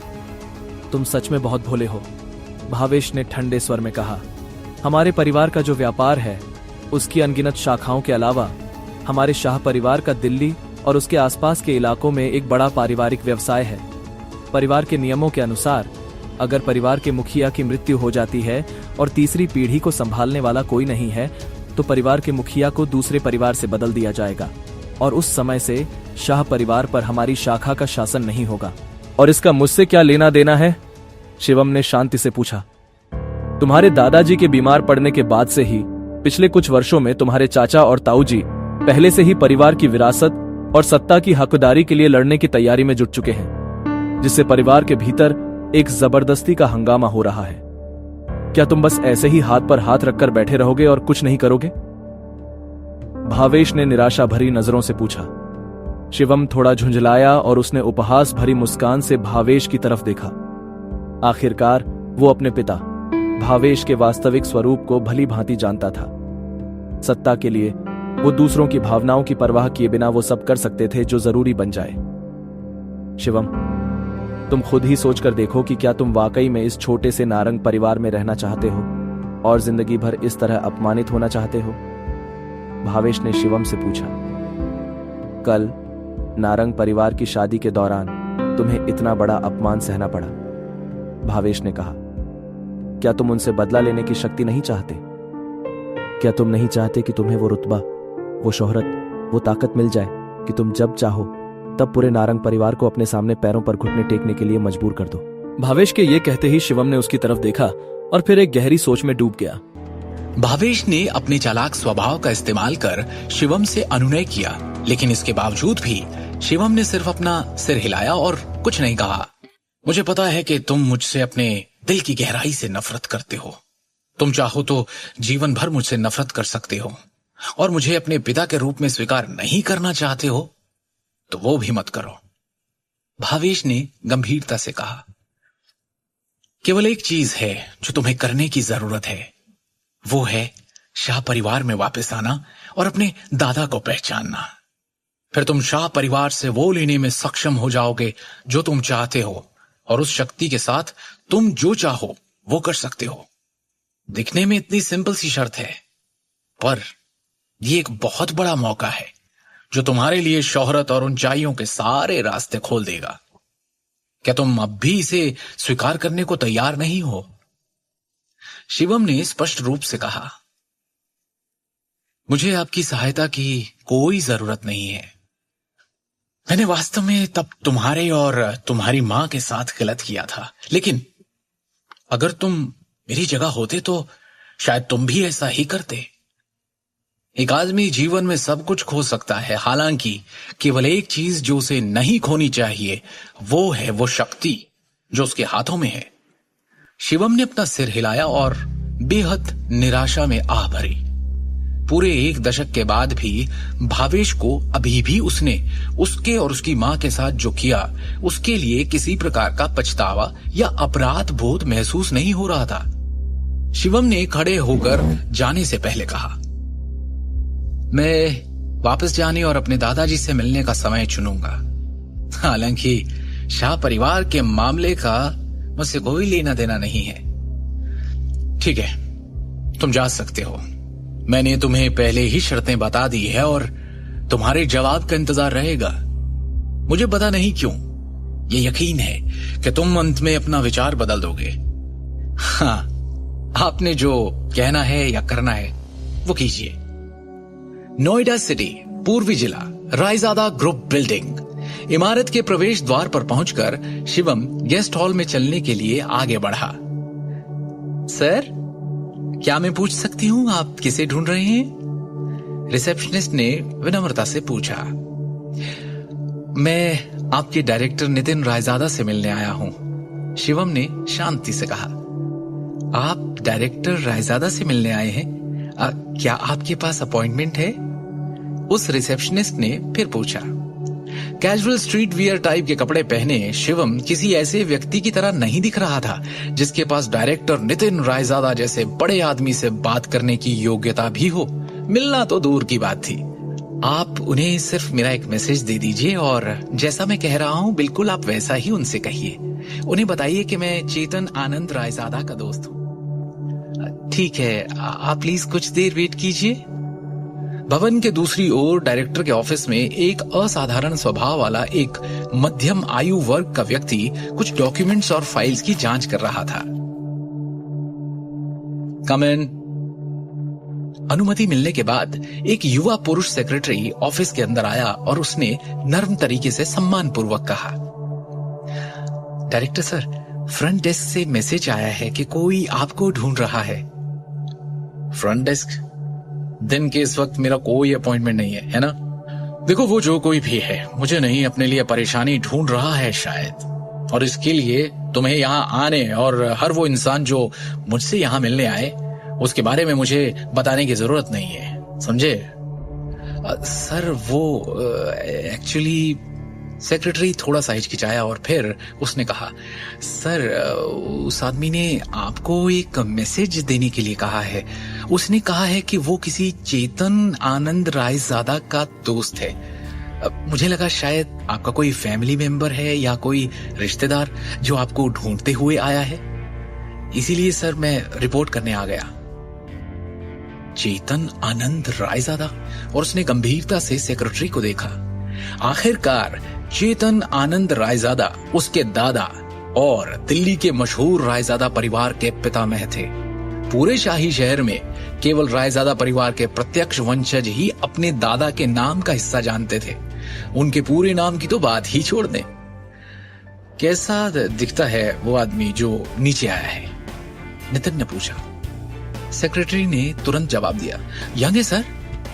तुम सच में बहुत भोले हो, भावेश ने ठंडे स्वर में कहा। हमारे परिवार का जो व्यापार है, उसकी अनगिनत शाखाओं के अलावा हमारे शाह परिवार का दिल्ली और उसके आसपास के इलाकों में एक बड़ा पारिवारिक व्यवसाय है। परिवार के नियमों के अनुसार अगर परिवार के मुखिया की मृत्यु हो जाती है और तीसरी पीढ़ी को संभालने वाला कोई नहीं है, तो परिवार के मुखिया को दूसरे परिवार से बदल दिया जाएगा और उस समय से शाह परिवार पर हमारी शाखा का शासन नहीं होगा। और इसका मुझसे क्या लेना देना है? शिवम ने शांति से पूछा। तुम्हारे दादाजी के बीमार पड़ने के बाद से ही पिछले कुछ वर्षों में तुम्हारे चाचा और ताऊजी पहले से ही परिवार की विरासत और सत्ता की हकदारी के लिए लड़ने की तैयारी में जुट चुके हैं, जिससे परिवार के भीतर एक जबरदस्ती का हंगामा हो रहा है। क्या तुम बस ऐसे ही हाथ पर हाथ रखकर बैठे रहोगे और कुछ नहीं करोगे? भावेश ने निराशा भरी नजरों से पूछा। शिवम थोड़ा झुंझलाया और उसने उपहास भरी मुस्कान से भावेश की तरफ देखा। आखिरकार वो अपने पिता भावेश के वास्तविक स्वरूप को भली भांति जानता था। सत्ता के लिए वो दूसरों की भावनाओं की परवाह किए बिना वो सब कर सकते थे जो जरूरी बन जाए। शिवम, तुम खुद ही सोचकर देखो कि क्या तुम वाकई में इस छोटे से नारंग परिवार में रहना चाहते हो और जिंदगी भर इस तरह अपमानित होना चाहते हो? भावेश ने शिवम से पूछा। कल नारंग परिवार की शादी के दौरान तुम्हें इतना बड़ा अपमान सहना पड़ा। भावेश ने कहा, क्या तुम उनसे बदला लेने की शक्ति नहीं चाहते? क्या तुम नहीं चाहते कि तुम्हें वो रुतबा, वो शोहरत, वो ताकत मिल जाए कि तुम जब चाहो तब पूरे नारंग परिवार को अपने सामने पैरों पर घुटने टेकने के लिए मजबूर कर दो? भावेश के ये कहते ही शिवम ने उसकी तरफ देखा और फिर एक गहरी सोच में डूब गया। भावेश ने अपने चालाक स्वभाव का इस्तेमाल कर शिवम से अनुनय किया, लेकिन इसके बावजूद भी शिवम ने सिर्फ अपना सिर हिलाया और कुछ नहीं कहा। मुझे पता है कि तुम मुझसे अपने दिल की गहराई से नफरत करते हो। तुम चाहो तो जीवन भर मुझसे नफरत कर सकते हो और मुझे अपने पिता के रूप में स्वीकार नहीं करना चाहते हो तो वो भी मत करो। भावेश ने गंभीरता से कहा, केवल एक चीज है जो तुम्हें करने की जरूरत है, वो है शाह परिवार में वापस आना और अपने दादा को पहचानना। फिर तुम शाह परिवार से वो लेने में सक्षम हो जाओगे जो तुम चाहते हो और उस शक्ति के साथ तुम जो चाहो वो कर सकते हो। दिखने में इतनी सिंपल सी शर्त है, पर ये एक बहुत बड़ा मौका है जो तुम्हारे लिए शोहरत और ऊंचाइयों के सारे रास्ते खोल देगा। क्या तुम अब भी इसे स्वीकार करने को तैयार नहीं हो? शिवम ने स्पष्ट रूप से कहा, मुझे आपकी सहायता की कोई जरूरत नहीं है। मैंने वास्तव में तब तुम्हारे और तुम्हारी मां के साथ गलत किया था, लेकिन अगर तुम मेरी जगह होते तो शायद तुम भी ऐसा ही करते। एक आदमी जीवन में सब कुछ खो सकता है, हालांकि केवल एक चीज जो उसे नहीं खोनी चाहिए वो है वो शक्ति जो उसके हाथों में है। शिवम ने अपना सिर हिलाया और बेहद निराशा में आह भरी। पूरे 1 दशक के बाद भी भावेश को अभी भी उसने उसके और उसकी मां के साथ जो किया उसके लिए किसी प्रकार का पछतावा या अपराध बोध महसूस नहीं हो रहा था। शिवम ने खड़े होकर जाने से पहले कहा, मैं वापस जाने और अपने दादाजी से मिलने का समय चुनूंगा। हालांकि शाह परिवार के मामले का मुझसे कोई लेना देना नहीं है। ठीक है, तुम जा सकते हो। मैंने तुम्हें पहले ही शर्तें बता दी है और तुम्हारे जवाब का इंतजार रहेगा। मुझे पता नहीं क्यों ये यकीन है कि तुम अंत में अपना विचार बदल दोगे। हाँ, आपने जो कहना है या करना है वो कीजिए। नोएडा सिटी, पूर्वी जिला, रायजादा ग्रुप बिल्डिंग। इमारत के प्रवेश द्वार पर पहुंचकर शिवम गेस्ट हॉल में चलने के लिए आगे बढ़ा। सर, क्या मैं पूछ सकती हूँ आप किसे ढूंढ रहे हैं? रिसेप्शनिस्ट ने विनम्रता से पूछा। मैं आपके डायरेक्टर नितिन रायजादा से मिलने आया हूँ, शिवम ने शांति से कहा। आप डायरेक्टर रायजादा से मिलने आए हैं? क्या आपके पास अपॉइंटमेंट है? उस रिसेप्शनिस्ट ने फिर पूछा। कैजुअल स्ट्रीट वियर टाइप के कपड़े पहने शिवम किसी ऐसे व्यक्ति की तरह नहीं दिख रहा था जिसके पास डायरेक्टर नितिन रायजादा जैसे बड़े आदमी से बात करने की योग्यता भी हो। मिलना तो दूर की बात थी। आप उन्हें सिर्फ मेरा एक मैसेज दे दीजिए और जैसा मैं कह रहा हूं बिल्कुल आप वैसा ही उनसे कहिए। उन्हें बताइए कि मैं चेतन आनंद रायजादा का दोस्त हूं। ठीक है, आप प्लीज कुछ देर वेट कीजिए। भवन के दूसरी ओर डायरेक्टर के ऑफिस में एक असाधारण स्वभाव वाला एक मध्यम आयु वर्ग का व्यक्ति कुछ डॉक्यूमेंट्स और फाइल्स की जांच कर रहा था। कम इन। अनुमति मिलने के बाद एक युवा पुरुष सेक्रेटरी ऑफिस के अंदर आया और उसने नर्म तरीके से सम्मानपूर्वक कहा, डायरेक्टर सर, फ्रंट डेस्क से मैसेज आया है कि कोई आपको ढूंढ रहा है। Front desk? दिन के इस वक्त मेरा कोई अपॉइंटमेंट नहीं है ना? देखो, वो जो कोई भी है मुझे नहीं अपने लिए परेशानी ढूंढ रहा है शायद, और इसके लिए तुम्हें यहाँ आने और हर वो इंसान जो मुझसे यहाँ मिलने आए उसके बारे में मुझे बताने की जरूरत नहीं है, समझे? सर वो एक्चुअली, सेक्रेटरी थोड़ा सा हिचकिचाया और फिर उसने कहा, सर उस आदमी ने आपको एक मैसेज देने के लिए कहा है। उसने कहा है कि वो किसी चेतन आनंद रायजादा का दोस्त है। मुझे लगा शायद आपका कोई फैमिली मेंबर है या कोई रिश्तेदार जो आपको ढूंढते हुए आया है, इसीलिए सर मैं रिपोर्ट करने आ गया। चेतन आनंद रायजादा? और उसने गंभीरता से सेक्रेटरी को देखा। आखिरकार चेतन आनंद रायजादा उसके दादा और दिल्ली के मशहूर रायजादा परिवार के पितामह थे। पूरे शाही शहर में केवल रायजादा परिवार के प्रत्यक्ष वंशज ही अपने दादा के नाम का हिस्सा जानते थे। उनके पूरे नाम की तो बात ही छोड़ दें। कैसा दिखता है वो आदमी जो नीचे आया है? नितिन ने पूछा। सेक्रेटरी ने तुरंत जवाब दिया, यंग है सर,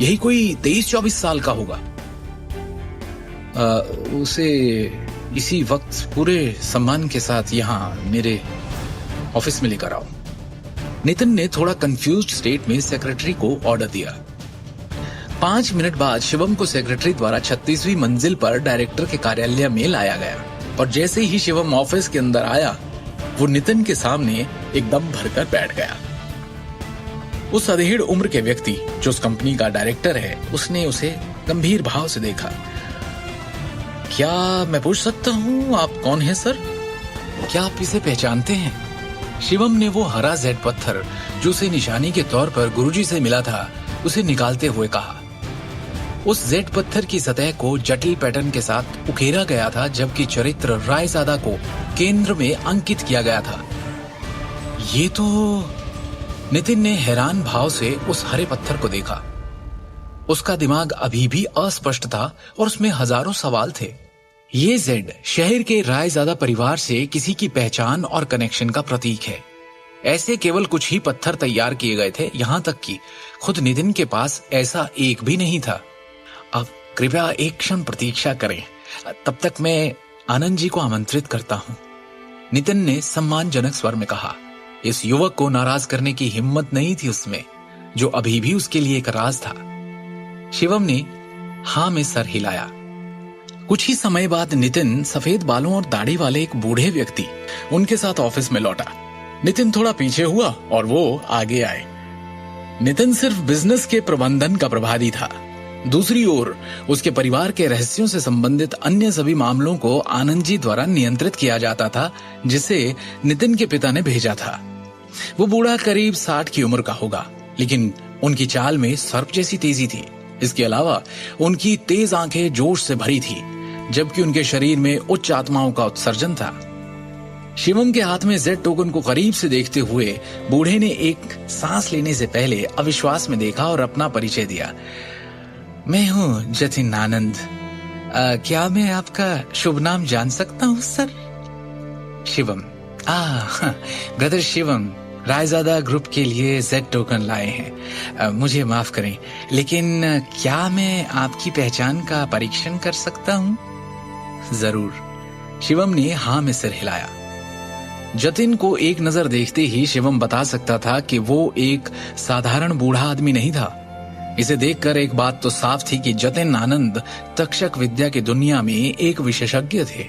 यही कोई 23-24 साल का होगा। उसे इसी वक्त पूरे सम्मान के साथ यहाँ मेरे ऑफिस में लेकर आओ। नितिन ने थोड़ा कंफ्यूज्ड स्टेट में सेक्रेटरी को ऑर्डर दिया। 5 मिनट बाद शिवम को सेक्रेटरी द्वारा 36वीं मंजिल पर डायरेक्टर के कार्यालय में लाया गया और जैसे ही शिवम ऑफिस के अंदर आया वो नितिन के सामने एकदम भरकर बैठ गया। उस अधेड़ उम्र के व्यक्ति जो उस कंपनी का डायरेक्टर है, उसने उसे गंभीर भाव से देखा। क्या मैं पूछ सकता हूँ आप कौन हैं सर? क्या आप इसे पहचानते हैं? शिवम ने वो हरा जेड पत्थर जो उसे निशानी के तौर पर गुरुजी से मिला था उसे निकालते हुए कहा। उस जेड पत्थर की सतह को जटिल पैटर्न के साथ उकेरा गया था, जबकि चरित्र रायजादा को केंद्र में अंकित किया गया था। ये तो... नितिन ने हैरान भाव से उस हरे पत्थर को देखा। उसका दिमाग अभी भी अस्पष्ट था और उसमें हजारों सवाल थे। ये जेड शहर के रायजादा परिवार से किसी की पहचान और कनेक्शन का प्रतीक है। ऐसे केवल कुछ ही पत्थर तैयार किए गए थे, यहां तक कि खुद नितिन के पास ऐसा एक भी नहीं था। अब कृपया एक क्षण प्रतीक्षा करें, तब तक मैं आनंद जी को आमंत्रित करता हूं, नितिन ने सम्मानजनक स्वर में कहा। इस युवक को नाराज करने की हिम्मत नहीं थी उसमें, जो अभी भी उसके लिए एक राज था। शिवम ने हां में सर हिलाया। कुछ ही समय बाद नितिन सफेद बालों और दाढ़ी वाले एक बूढ़े व्यक्ति उनके साथ ऑफिस में लौटा। नितिन थोड़ा पीछे हुआ और वो आगे आए। नितिन सिर्फ बिजनेस के प्रबंधन का प्रभारी था। दूसरी ओर उसके परिवार के रहस्यों से संबंधित अन्य सभी मामलों को आनंद जी द्वारा नियंत्रित किया जाता था, जिसे नितिन के पिता ने भेजा था। वो बूढ़ा करीब 60 की उम्र का होगा, लेकिन उनकी चाल में सर्प जैसी तेजी थी। इसके अलावा उनकी तेज आंखें जोश से भरी थी, जबकि उनके शरीर में उच्च आत्माओं का उत्सर्जन था। शिवम के हाथ में जेड टोकन को करीब से देखते हुए बूढ़े ने एक सांस लेने से पहले अविश्वास में देखा और अपना परिचय दिया। मैं हूँ जतिन आनंद। क्या मैं आपका शुभ नाम जान सकता हूँ sir? Shivam. Brother Shivam Raizada group के लिए जेड टोकन लाए हैं। मुझे माफ करें, लेकिन क्या मैं आपकी पहचान का परीक्षण कर सकता हूँ? जरूर। शिवम ने हाँ में सिर हिलाया। जतिन को एक नजर देखते ही शिवम बता सकता था कि वो एक साधारण बूढ़ा आदमी नहीं था। इसे देखकर एक बात तो साफ थी कि जतिन आनंद तक्षक विद्या की दुनिया में एक विशेषज्ञ थे।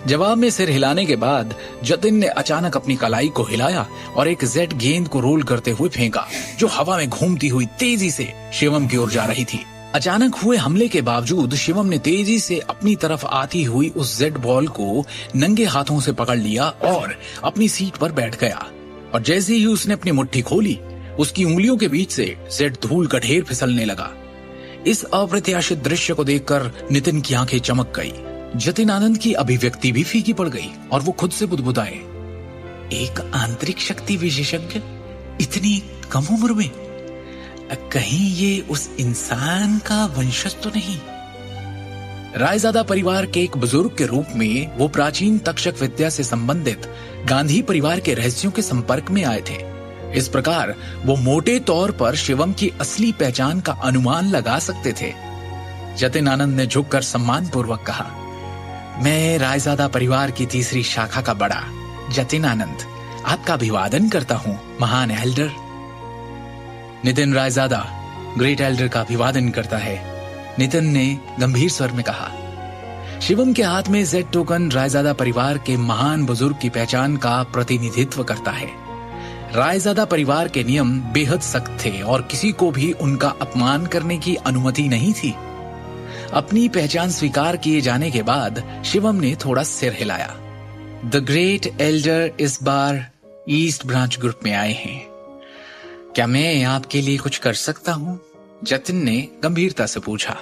जवाब में सिर हिलाने के बाद जतिन ने अचानक अपनी कलाई को हिलाया और एक जेड गेंद को रोल करते हुए फेंका, जो हवा में घूमती हुई तेजी से शिवम की ओर जा रही थी। अचानक हुए हमले के बावजूद शिवम ने तेजी से अपनी तरफ आती हुई उस जेड बॉल को नंगे हाथों से पकड़ लिया और अपनी सीट पर बैठ गया। और जैसे ही उसने अपनी मुट्ठी खोली, उसकी उंगलियों के बीच से जेड धूल का ढेर फिसलने लगा। इस अप्रत्याशित दृश्य को देखकर नितिन की आंखें चमक गई। जतिन आनंद की अभिव्यक्ति भी फीकी पड़ गई और वो खुद से बुदबुदाए, एक आंतरिक शक्ति विशेषज्ञ इतनी कम उम्र में, कहीं ये उस इंसान का वंशज तो नहीं? रायजादा परिवार के एक बुजुर्ग के रूप में वो प्राचीन तक्षक विद्या से संबंधित गांधी परिवार के रहस्यों के संपर्क में आए थे। इस प्रकार वो मोटे तौर पर शिवम की असली पहचान का अनुमान लगा सकते थे। जतिन आनंद ने झुककर सम्मानपूर्वक कहा, मैं रायजादा परिवार की तीसरी शाखा का बड़ा जतिन आनंद आपका अभिवादन करता हूं, महान Elder. Nitin Raizada great Elder का अभिवादन करता है, नितिन ने गंभीर स्वर में कहा। शिवम के हाथ में जेड टोकन रायजादा परिवार के महान बुजुर्ग की पहचान का प्रतिनिधित्व करता है। रायजादा परिवार के नियम बेहद सख्त थे और किसी को भी उनका अपमान करने की अनुमति नहीं थी। अपनी पहचान स्वीकार किए जाने के बाद शिवम ने थोड़ा सिर हिलाया। द ग्रेट एल्डर इस बार ईस्ट ब्रांच ग्रुप में आए हैं, क्या मैं आपके लिए कुछ कर सकता हूं? जतिन ने गंभीरता से पूछा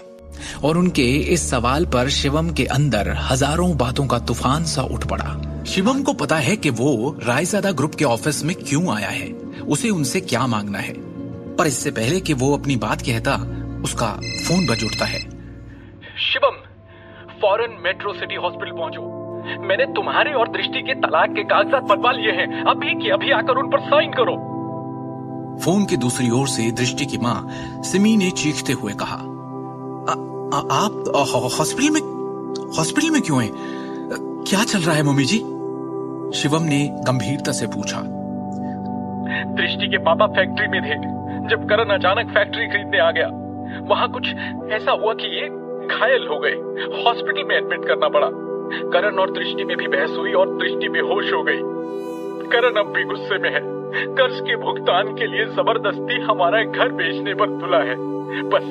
और उनके इस सवाल पर शिवम के अंदर हजारों बातों का तूफान सा उठ पड़ा। शिवम को पता है कि वो रायजादा ग्रुप के ऑफिस में क्यों आया है, उसे उनसे क्या मांगना है, पर इससे पहले कि वो अपनी बात कहता, उसका फोन बज उठता है। शिवम, फौरन मेट्रो सिटी हॉस्पिटल पहुंचो। मैंने तुम्हारे और दृष्टि के तलाक के कागजात बनवा लिए हैं, अभी के अभी आकर उन पर साइन करो। फोन की दूसरी ओर से दृष्टि की मां सिमी ने चीखते हुए कहा, आप हॉस्पिटल में क्यों हैं? क्या चल रहा है मम्मी जी? शिवम ने गंभीरता से पूछा। दृष्टि के पापा फैक्ट्री में थे जब करण अचानक फैक्ट्री खरीदने आ गया। वहां कुछ ऐसा हुआ कि ये घायल हो गए, हॉस्पिटल में एडमिट करना पड़ा। करण और दृष्टि में भी बहस हुई और दृष्टि बेहोश हो गई। करण अब भी गुस्से में है, कर्ज के भुगतान के लिए जबरदस्ती हमारा घर बेचने पर तुला है। बस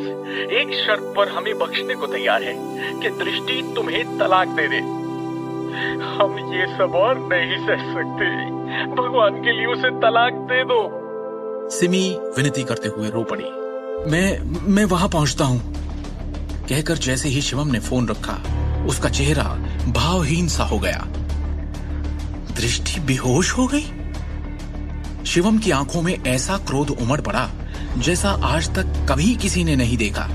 एक शर्त पर हमें बख्शने को तैयार है कि दृष्टि तुम्हें तलाक दे दे। हम ये सब और नहीं सह सकते, भगवान के लिए उसे तलाक दे दो। सिमी विनती करते हुए रो पड़ी। मैं वहां पहुंचता हूं, कहकर जैसे ही शिवम ने फोन रखा, उसका चेहरा भावहीन सा हो गया। दृष्टि बेहोश हो गई। शिवम की आंखों में ऐसा क्रोध उमड़ पड़ा जैसा आज तक कभी किसी ने नहीं देखा।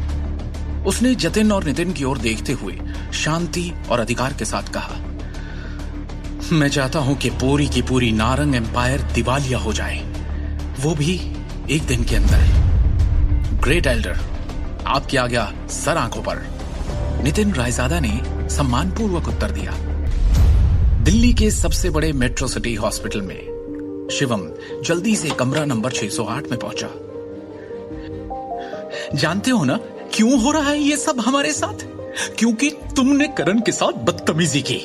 उसने जतिन और नितिन की ओर देखते हुए शांति और अधिकार के साथ कहा, मैं चाहता हूं कि पूरी की पूरी नारंग एम्पायर दिवालिया हो जाए, वो भी एक दिन के अंदर। ग्रेट एल्डर, आपकी आज्ञा सर आंखों पर। नितिन रायजादा ने सम्मानपूर्वक उत्तर दिया। दिल्ली के सबसे बड़े मेट्रो सिटी हॉस्पिटल में शिवम जल्दी से कमरा नंबर 608 में पहुंचा। जानते हो ना क्यों हो रहा है ये सब हमारे साथ? क्योंकि तुमने करण के साथ बदतमीजी की।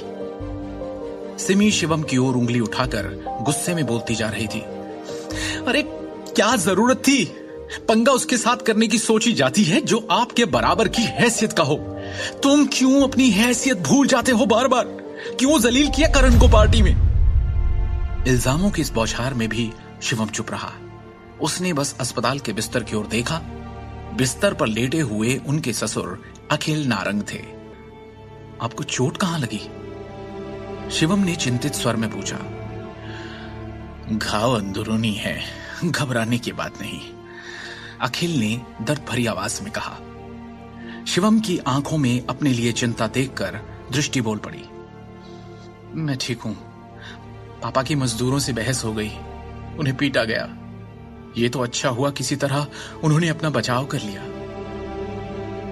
सिमी शिवम की ओर उंगली उठाकर गुस्से में बोलती जा रही थी। अरे क्या जरूरत थी? पंगा उसके साथ करने की सोची जाती है जो आपके बराबर की हैसियत का हो। तुम क्यों अपनी हैसियत भूल जाते हो बार बार? क्यों जलील किया करण को पार्टी में? इल्जामों की इस बौछार में भी शिवम चुप रहा। उसने बस अस्पताल के बिस्तर की ओर देखा। बिस्तर पर लेटे हुए उनके ससुर अखिल नारंग थे। आपको चोट कहां लगी? शिवम ने चिंतित स्वर में पूछा। घाव अंदरूनी है, घबराने की बात नहीं, अखिल ने दर्द भरी आवाज में कहा। शिवम की आंखों में अपने लिए चिंता देखकर दृष्टि बोल पड़ी। मैं ठीक हूं, पापा की मजदूरों से बहस हो गई, उन्हें पीटा गया। ये तो अच्छा हुआ किसी तरह उन्होंने अपना बचाव कर लिया।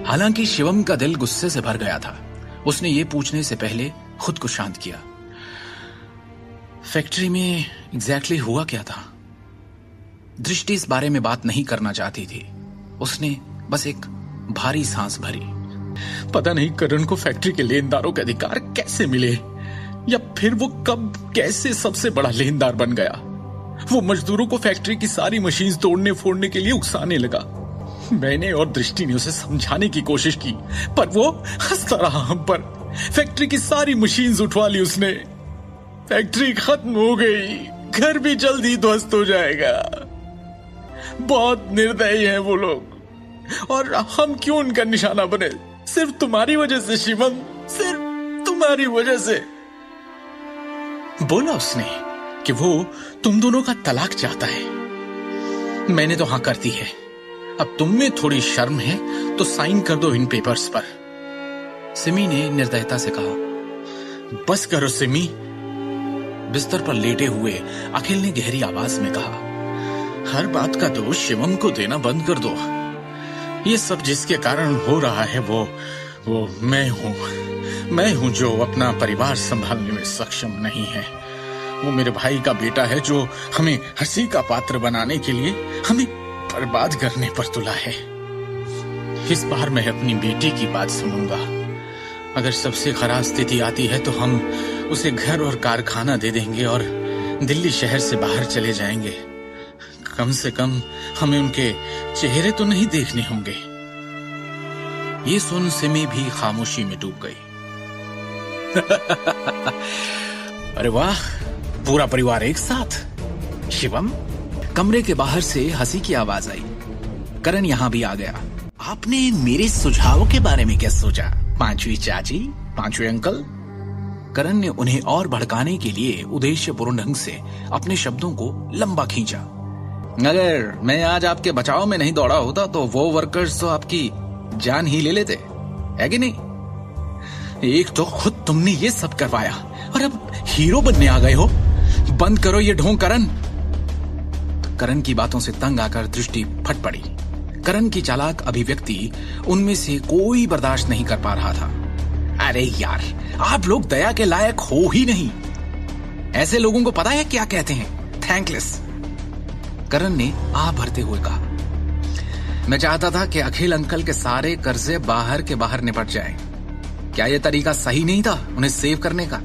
हालांकि शिवम का दिल गुस्से से भर गया था। उसने ये पूछने से पहले खुद को शांत किया। फैक्ट्री में एग्जैक्टली हुआ क्या था? दृष्टि इस बारे में बात नहीं करना चाहती थी। उसने बस एक भारी सांस भरी। पता नहीं करण को फैक्ट्री के लेनदारों के अधिकार कैसे मिले, या फिर वो कब कैसे सबसे बड़ा लेनदार बन गया। वो मजदूरों को फैक्ट्री की सारी मशीन तोड़ने फोड़ने के लिए उकसाने लगा। मैंने और दृष्टि ने उसे समझाने की कोशिश की, पर वो हंसता रहा हम पर। फैक्ट्री की सारी मशीन्स उठवा ली उसने। फैक्ट्री खत्म हो गई, घर भी जल्दी ध्वस्त हो जाएगा। बहुत निर्दयी हैं वो लोग, और हम क्यों उनका निशाना बने? सिर्फ तुम्हारी वजह से शिवम, सिर्फ तुम्हारी वजह से। बोला उसने कि वो तुम दोनों का तलाक चाहता है। मैंने तो हाँ कर दी है। अब तुम में थोड़ी शर्म है तो साइन कर दो इन पेपर्स पर। सिमी ने निर्दयता से कहा। बस करो सिमी। बिस्तर पर लेटे हुए अखिल ने गहरी आवाज में कहा, हर बात का दोष शिवम को देना बंद कर दो। ये सब जिसके कारण हो रहा है वो मैं हूं जो अपना परिवार संभालने में सक्षम नहीं है। वो मेरे भाई का बेटा है जो हमें हंसी का पात्र बनाने के लिए हमें बर्बाद करने पर तुला है। इस बार मैं अपनी बेटी की बात सुनूंगा। अगर सबसे खराब स्थिति आती है तो हम उसे घर और कारखाना दे देंगे और दिल्ली शहर से बाहर चले जाएंगे। कम से कम हमें उनके चेहरे तो नहीं देखने होंगे। ये सुन सिमी भी खामोशी में डूब गई। अरे वाह, पूरा परिवार एक साथ। शिवम। कमरे के बाहर से हंसी की आवाज आई। करण यहां भी आ गया। आपने मेरे सुझाव के बारे में क्या सोचा, पांचवी चाची, पांचवे अंकल? करण ने उन्हें और भड़काने के लिए उद्देश्यपूर्ण ढंग से अपने शब्दों को लंबा खींचा। अगर मैं आज आपके बचाव में नहीं दौड़ा होता तो वो वर्कर्स तो आपकी जान ही ले लेते, है कि नहीं? एक तो खुद तुमने ये सब करवाया और अब हीरो बनने आ गए हो। बंद करो ये ढोंग करण। करण की बातों से तंग आकर दृष्टि फट पड़ी। करण की चालाक अभिव्यक्ति उनमें से कोई बर्दाश्त नहीं कर पा रहा था। अरे यार, आप लोग दया के लायक हो ही नहीं। ऐसे लोगों को पता है क्या कहते हैं? थैंकलेस। करण ने आह भरते हुए कहा, मैं चाहता था कि अखिल अंकल के सारे कर्जे बाहर के बाहर निपट जाएं। क्या यह तरीका सही नहीं था उन्हें सेव करने का?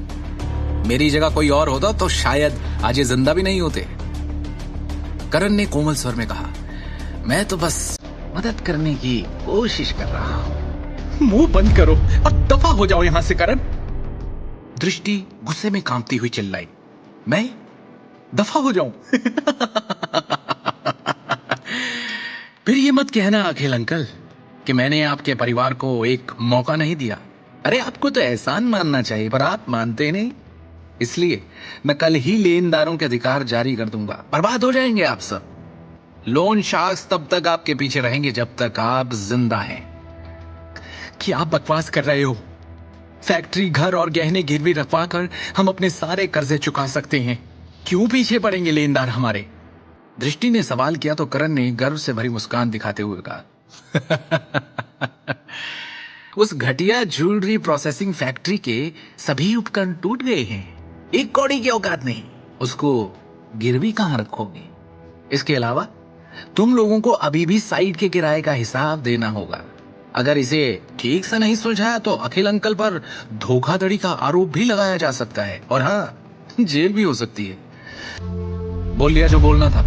मेरी जगह कोई और होता तो शायद आज ये जिंदा भी नहीं होते। करण ने कोमल स्वर में कहा, मैं तो बस मदद करने की कोशिश कर रहा हूं। मुंह बंद करो और दफा हो जाओ यहां से करण। दृष्टि गुस्से में कांपती हुई चिल्लाई, मैं दफा हो जाऊं? फिर ये मत कहना अखिल अंकल कि मैंने आपके परिवार को एक मौका नहीं दिया। अरे आपको तो एहसान मानना चाहिए, पर आप मानते नहीं। इसलिए मैं कल ही लेनदारों के अधिकार जारी कर दूंगा। बर्बाद हो जाएंगे आप सब। लोन शार्क्स तब तक आपके पीछे रहेंगे जब तक आप जिंदा हैं। क्या आप बकवास कर रहे हो? फैक्ट्री, घर और गहने गिरवी रखवा कर हम अपने सारे कर्जे चुका सकते हैं। क्यों पीछे पड़ेंगे लेनदार हमारे? दृष्टि ने सवाल किया तो करण ने गर्व से भरी मुस्कान दिखाते हुए कहा, उस घटिया ज्वेलरी प्रोसेसिंग फैक्ट्री के सभी उपकरण टूट गए हैं। एक कौड़ी की औकात नहीं, उसको गिरवी कहां रखोगे? इसके अलावा तुम लोगों को अभी भी साइट के किराए का हिसाब देना होगा। अगर इसे ठीक से नहीं सुलझाया तो अखिल अंकल पर धोखाधड़ी का आरोप भी लगाया जा सकता है, और हाँ, जेल भी हो सकती है। बोल लिया जो बोलना था,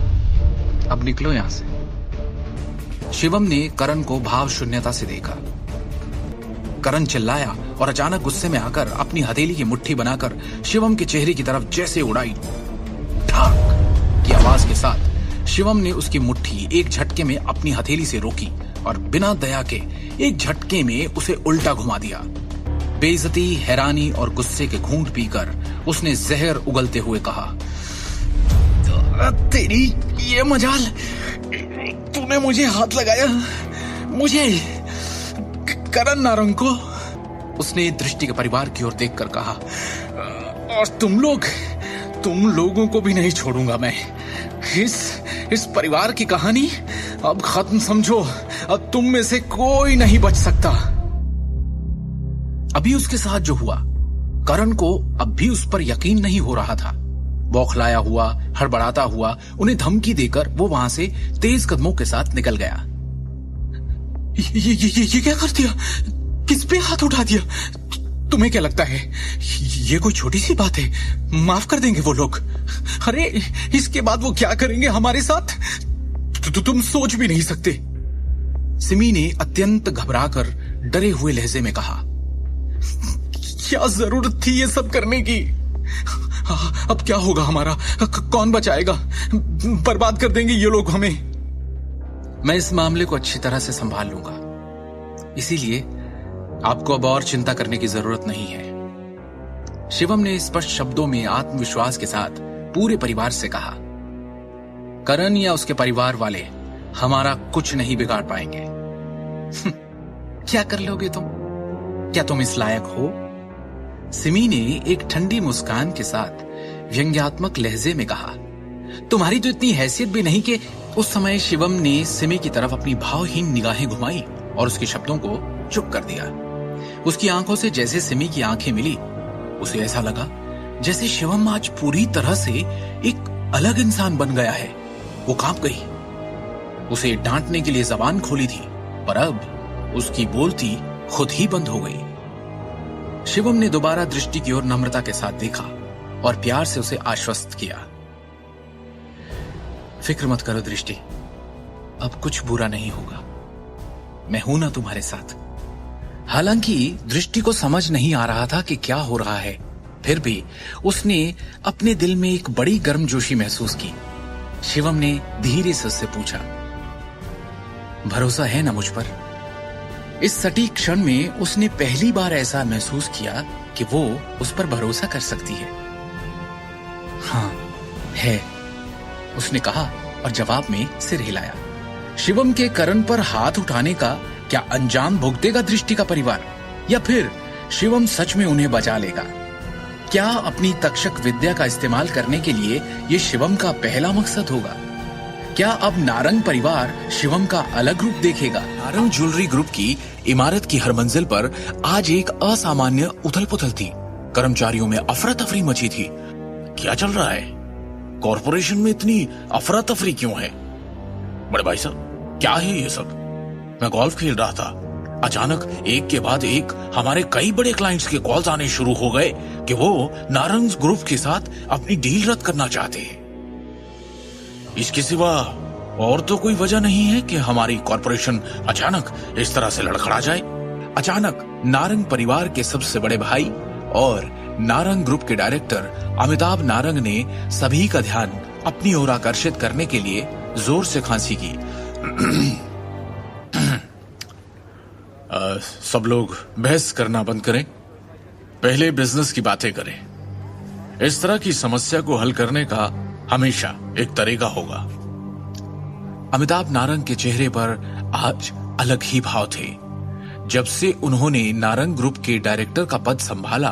अब निकलो यहां से। शिवम ने करण को भाव शून्यता से देखा। करण चिल्लाया और अचानक गुस्से में आकर अपनी हथेली की मुट्ठी बनाकर शिवम के चेहरे की तरफ जैसे उड़ाई। ठाक की आवाज के साथ शिवम ने उसकी मुट्ठी एक झटके में अपनी हथेली से रोकी और बिना दया के एक झटके में उसे उल्टा घुमा दिया। बेइज्जती, हैरानी और गुस्से के घूंट पीकर उसने जहर उगलते हुए कहा, तेरी ये मजाल, तूने मुझे हाथ लगाया, मुझे, करण नारंग को। उसने दृष्टि के परिवार की ओर देखकर कहा, और तुम लोगों को भी नहीं छोड़ूंगा मैं। इस परिवार की कहानी अब खत्म समझो। अब तुम में से कोई नहीं बच सकता। अभी उसके साथ जो हुआ, करण को अब भी उस पर यकीन नहीं हो रहा था। बौखलाया हुआ, हड़बड़ाता हुआ उन्हें धमकी देकर वो वहां से तेज कदमों के साथ निकल गया। ये क्या कर दिया? किस पे हाथ उठा दिया? तुम्हें क्या लगता है ये कोई छोटी सी बात है? माफ कर देंगे वो लोग। अरे इसके बाद वो क्या करेंगे हमारे साथ तुम सोच भी नहीं सकते। सिमी ने अत्यंत घबराकर डरे हुए लहजे में कहा, क्या जरूरत थी ये सब करने की? अब क्या होगा हमारा? कौन बचाएगा? बर्बाद कर देंगे ये लोग हमें। मैं इस मामले को अच्छी तरह से संभाल लूंगा, इसीलिए आपको अब और चिंता करने की जरूरत नहीं है। शिवम ने स्पष्ट शब्दों में आत्मविश्वास के साथ पूरे परिवार से कहा, करण या उसके परिवार वाले हमारा कुछ नहीं बिगाड़ पाएंगे। क्या कर लोगे तुम? क्या तुम इस लायक हो? सिमी ने एक ठंडी मुस्कान के साथ व्यंग्यात्मक लहजे में कहा, तुम्हारी तो इतनी हैसियत भी नहीं कि उस समय शिवम ने सिमी की तरफ अपनी भावहीन निगाहें घुमाई और उसके शब्दों को चुप कर दिया। उसकी आंखों से जैसे सिमी की आंखें मिली, उसे ऐसा लगा जैसे शिवम आज पूरी तरह से एक अलग इंसान बन गया है। वो कांप गई। उसे डांटने के लिए जबान खोली थी, पर अब उसकी बोलती खुद ही बंद हो गई। शिवम ने दोबारा दृष्टि की ओर नम्रता के साथ देखा और प्यार से उसे आश्वस्त किया, फिक्र मत करो दृष्टि, अब कुछ बुरा नहीं होगा, मैं हूं ना तुम्हारे साथ। हालांकि दृष्टि को समझ नहीं आ रहा था कि क्या हो रहा है, फिर भी उसने अपने दिल में एक बड़ी गर्मजोशी महसूस की। शिवम ने धीरे से उससे पूछा, भरोसा है ना मुझ पर? इस सटीक क्षण में उसने पहली बार ऐसा महसूस किया कि वो उस पर भरोसा कर सकती है। हाँ है, उसने कहा और जवाब में सिर हिलाया। शिवम के करण पर हाथ उठाने का क्या अंजाम भुगतेगा दृष्टि का परिवार, या फिर शिवम सच में उन्हें बचा लेगा? क्या अपनी तक्षक विद्या का इस्तेमाल करने के लिए ये शिवम का पहला मकसद होगा? क्या अब नारंग परिवार शिवम का अलग रूप देखेगा? नारंग ज्वेलरी ग्रुप की इमारत की हर मंजिल पर आज एक असामान्य उथल पुथल थी। कर्मचारियों में अफरा तफरी मची थी। क्या चल रहा है? कॉरपोरेशन में इतनी अफरा तफरी क्यों है? बड़े भाई साहब, क्या है ये सब? मैं गोल्फ खेल रहा था, अचानक एक के बाद एक हमारे कई बड़े क्लाइंट्स के कॉल्स आने शुरू हो गए कि वो नारंग ग्रुप के साथ अपनी डील रद्द करना चाहते हैं। इसके सिवा और तो कोई वजह नहीं है कि हमारी कॉरपोरेशन अचानक इस तरह से लड़खड़ा जाए। अचानक नारंग परिवार के सबसे बड़े भाई और नारंग ग्रुप के डायरेक्टर अमिताभ नारंग ने सभी का ध्यान अपनी ओर आकर्षित करने के लिए जोर से खांसी की। सब लोग बहस करना बंद करें, पहले बिजनेस की बातें करें। इस तरह की समस्या को हल करने का हमेशा एक तरीका होगा। अमिताभ नारंग के चेहरे पर आज अलग ही भाव थे। जब से उन्होंने नारंग ग्रुप के डायरेक्टर का पद संभाला,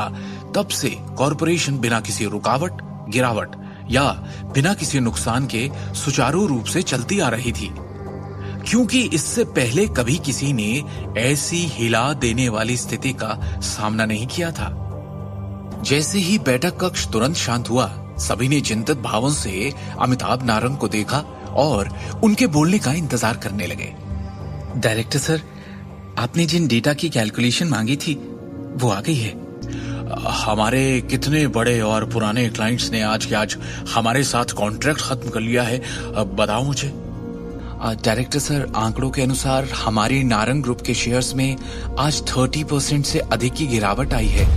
तब से कॉरपोरेशन बिना किसी रुकावट, गिरावट या बिना किसी नुकसान के सुचारू रूप से चलती आ रही थी, क्योंकि इससे पहले कभी किसी ने ऐसी हिला देने वाली स्थिति का सामना नहीं किया था। जैसे ही बैठक कक्ष तुरंत शांत हुआ, सभी ने चिंतित भावों से अमिताभ नारंग को देखा और उनके बोलने का इंतजार करने लगे। डायरेक्टर सर, आपने जिन डेटा की कैलकुलेशन मांगी थी वो आ गई है। हमारे कितने बड़े और पुराने क्लाइंट्स ने आज के आज हमारे साथ कॉन्ट्रैक्ट खत्म कर लिया है, बताओ मुझे। डायरेक्टर सर, आंकड़ों के अनुसार हमारे नारंग ग्रुप के शेयर्स में आज 30% से अधिक की गिरावट आई है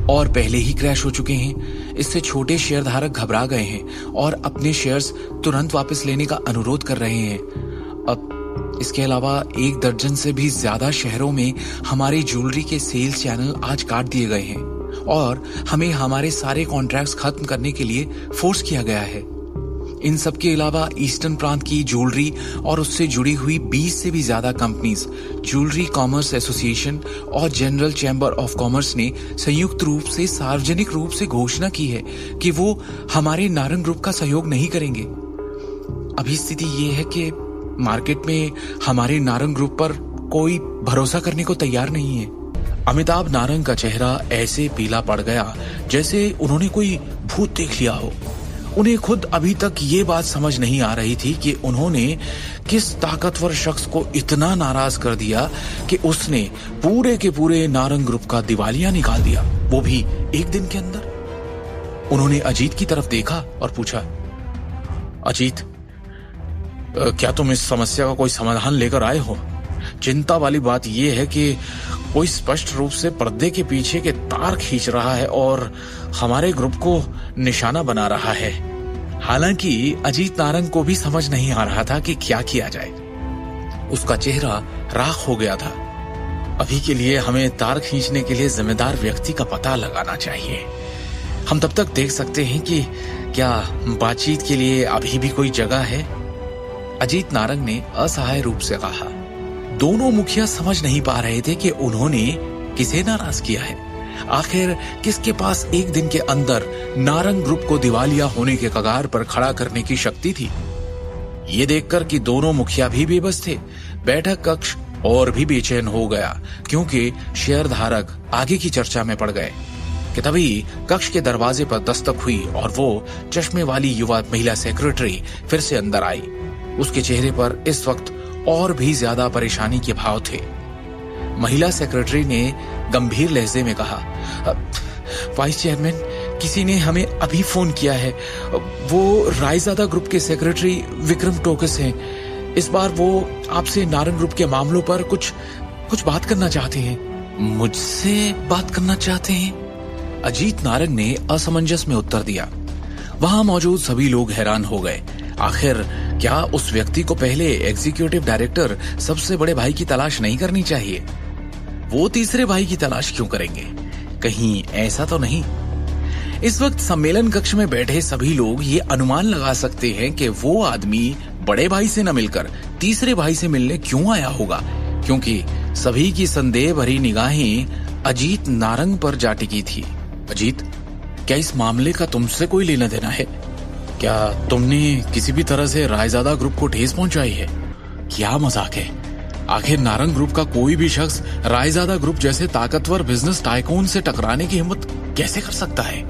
और पहले ही क्रैश हो चुके हैं। इससे छोटे शेयर धारक घबरा गए हैं और अपने शेयर्स तुरंत वापस लेने का अनुरोध कर रहे हैं। अब इसके अलावा 1 दर्जन से भी ज्यादा शहरों में हमारी ज्वेलरी के सेल्स चैनल आज काट दिए गए हैं और हमें हमारे सारे कॉन्ट्रैक्ट्स खत्म करने के लिए फोर्स किया गया है। इन सब के अलावा ईस्टर्न प्रांत की ज्वेलरी और उससे जुड़ी हुई 20 से भी ज्यादा कंपनीज, ज्वेलरी कॉमर्स एसोसिएशन और जनरल चैम्बर ऑफ कॉमर्स ने संयुक्त रूप से सार्वजनिक रूप से घोषणा की है कि वो हमारे नारंग ग्रुप का सहयोग नहीं करेंगे। अभी स्थिति ये है कि मार्केट में हमारे नारंग ग्रुप पर कोई भरोसा करने को तैयार नहीं है। अमिताभ नारंग का चेहरा ऐसे पीला पड़ गया जैसे उन्होंने कोई भूत देख लिया हो। उन्हें खुद अभी तक ये बात समझ नहीं आ रही थी कि उन्होंने किस ताकतवर शख्स को इतना नाराज कर दिया कि उसने पूरे के पूरे नारंग ग्रुप का दिवालिया निकाल दिया, वो भी एक दिन के अंदर। उन्होंने अजीत की तरफ देखा और पूछा, अजीत, क्या तुम इस समस्या का कोई समाधान लेकर आए हो? चिंता वाली बात यह है कि कोई स्पष्ट रूप से पर्दे के पीछे के तार खींच रहा है और हमारे ग्रुप को निशाना बना रहा है। हालांकि अजीत नारंग को भी समझ नहीं आ रहा था कि क्या किया जाए। उसका चेहरा राख हो गया था। अभी के लिए हमें तार खींचने के लिए जिम्मेदार व्यक्ति का पता लगाना चाहिए। हम तब तक देख सकते हैं कि क्या बातचीत के लिए अभी भी कोई जगह है। अजीत नारंग ने असहाय रूप से कहा। दोनों मुखिया समझ नहीं पा रहे थे कि उन्होंने किसे नाराज किया है। आखिर किसके पास एक दिन के अंदर नारंग ग्रुप को दिवालिया होने के कगार पर खड़ा करने की शक्ति थी। ये देखकर कि दोनों मुखिया भी बेबस थे, बैठक कक्ष और भी बेचैन हो गया, क्योंकि शेयरधारक आगे की चर्चा में पड़ गए कि तभी कक्ष के दरवाजे पर दस्तक हुई और वो चश्मे वाली युवा महिला सेक्रेटरी फिर से अंदर आई। उसके चेहरे पर इस वक्त और भी ज्यादा परेशानी के भाव थे। महिला सेक्रेटरी ने गंभीर लहजे में कहा, वाइस चेयरमैन, किसी ने हमें अभी फोन किया है। वो रायजादा ग्रुप के सेक्रेटरी विक्रम टोकस हैं। इस बार वो आपसे नारंग ग्रुप के मामलों पर कुछ बात करना चाहते हैं। मुझसे बात करना चाहते हैं? अजीत नारंग ने असमंजस में उत्तर दिया। वहां मौजूद सभी लोग हैरान हो गए। आखिर क्या उस व्यक्ति को पहले एग्जीक्यूटिव डायरेक्टर सबसे बड़े भाई की तलाश नहीं करनी चाहिए? वो तीसरे भाई की तलाश क्यों करेंगे? कहीं ऐसा तो नहीं? इस वक्त सम्मेलन कक्ष में बैठे सभी लोग ये अनुमान लगा सकते हैं कि वो आदमी बड़े भाई से न मिलकर तीसरे भाई से मिलने क्यों आया होगा, क्योंकि सभी की संदेह भरी निगाहें अजीत नारंग पर जा टिकी थी। अजीत, क्या इस मामले का तुमसे कोई लेना देना है? क्या तुमने किसी भी तरह से रायजादा ग्रुप को ठेस पहुंचाई है? क्या मजाक है? आखिर नारंग ग्रुप का कोई भी शख्स रायजादा ग्रुप जैसे ताकतवर बिजनेस टाइकून से टकराने की हिम्मत कैसे कर सकता है?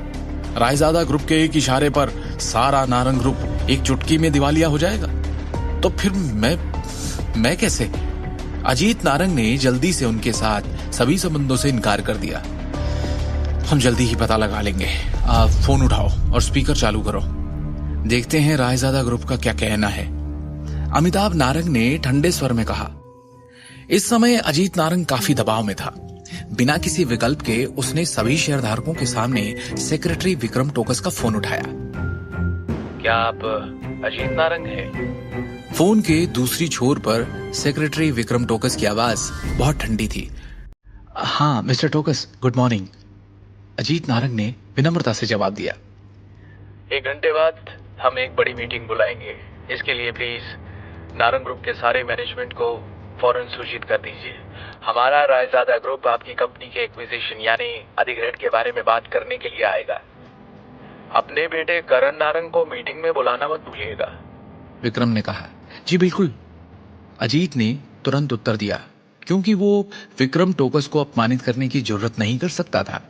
रायजादा ग्रुप के एक इशारे पर सारा नारंग ग्रुप एक चुटकी में दिवालिया हो जाएगा। तो फिर मैं कैसे? अजीत नारंग ने जल्दी से उनके साथ सभी संबंधों से इनकार कर दिया। हम जल्दी ही पता लगा लेंगे। आप फोन उठाओ और स्पीकर चालू करो। देखते हैं रायजादा ग्रुप का क्या कहना है। अमिताभ नारंग ने ठंडे स्वर में कहा। इस समय अजीत नारंग काफी दबाव में था। बिना किसी विकल्प के उसने सभी शेयरधारकों के सामने सेक्रेटरी विक्रम टोकस का फोन उठाया। क्या आप अजीत नारंग हैं? फोन के दूसरी छोर पर सेक्रेटरी विक्रम टोकस की आवाज बहुत ठंडी थी। हाँ mister Tokas, good morning. Ajit Narang ने विनम्रता से जवाब दिया। 1 घंटे बाद हम एक बड़ी मीटिंग बुलाएंगे। इसके लिए प्लीज नारंग ग्रुप के सारे मैनेजमेंट को फौरन सूचित कर दीजिए। हमारा रायजादा ग्रुप आपकी कंपनी के एक्विजिशन यानी अधिग्रहण के बारे में बात करने के लिए आएगा। अपने बेटे करण नारंग को मीटिंग में बुलाना मत भूलिएगा, विक्रम ने कहा। जी बिल्कुल, अजीत ने तुरंत उत्तर दिया, क्योंकि वो विक्रम टोकस को अपमानित करने की जरूरत नहीं कर सकता था।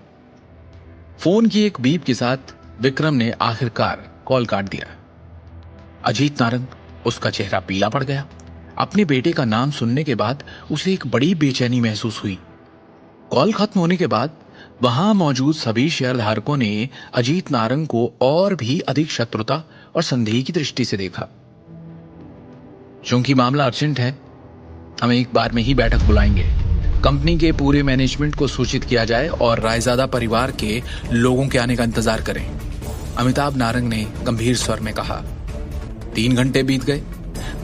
फोन की एक बीप के साथ विक्रम ने आखिरकार कॉल काट दिया। अजीत नारंग, उसका चेहरा पीला पड़ गया। अपने बेटे का नाम सुनने के बाद उसे एक बड़ी बेचैनी महसूस हुई। कॉल खत्म होने के बाद वहां मौजूद सभी शेयरधारकों ने अजीत नारंग को और भी अधिक शत्रुता और संदेह की दृष्टि से देखा। चूंकि मामला अर्जेंट है, हम एक बार में ही बैठक बुलाएंगे। कंपनी के पूरे मैनेजमेंट को सूचित किया जाए और रायजादा परिवार के लोगों के आने का इंतजार करें, अमिताभ नारंग ने गंभीर स्वर में कहा। 3 घंटे बीत गए।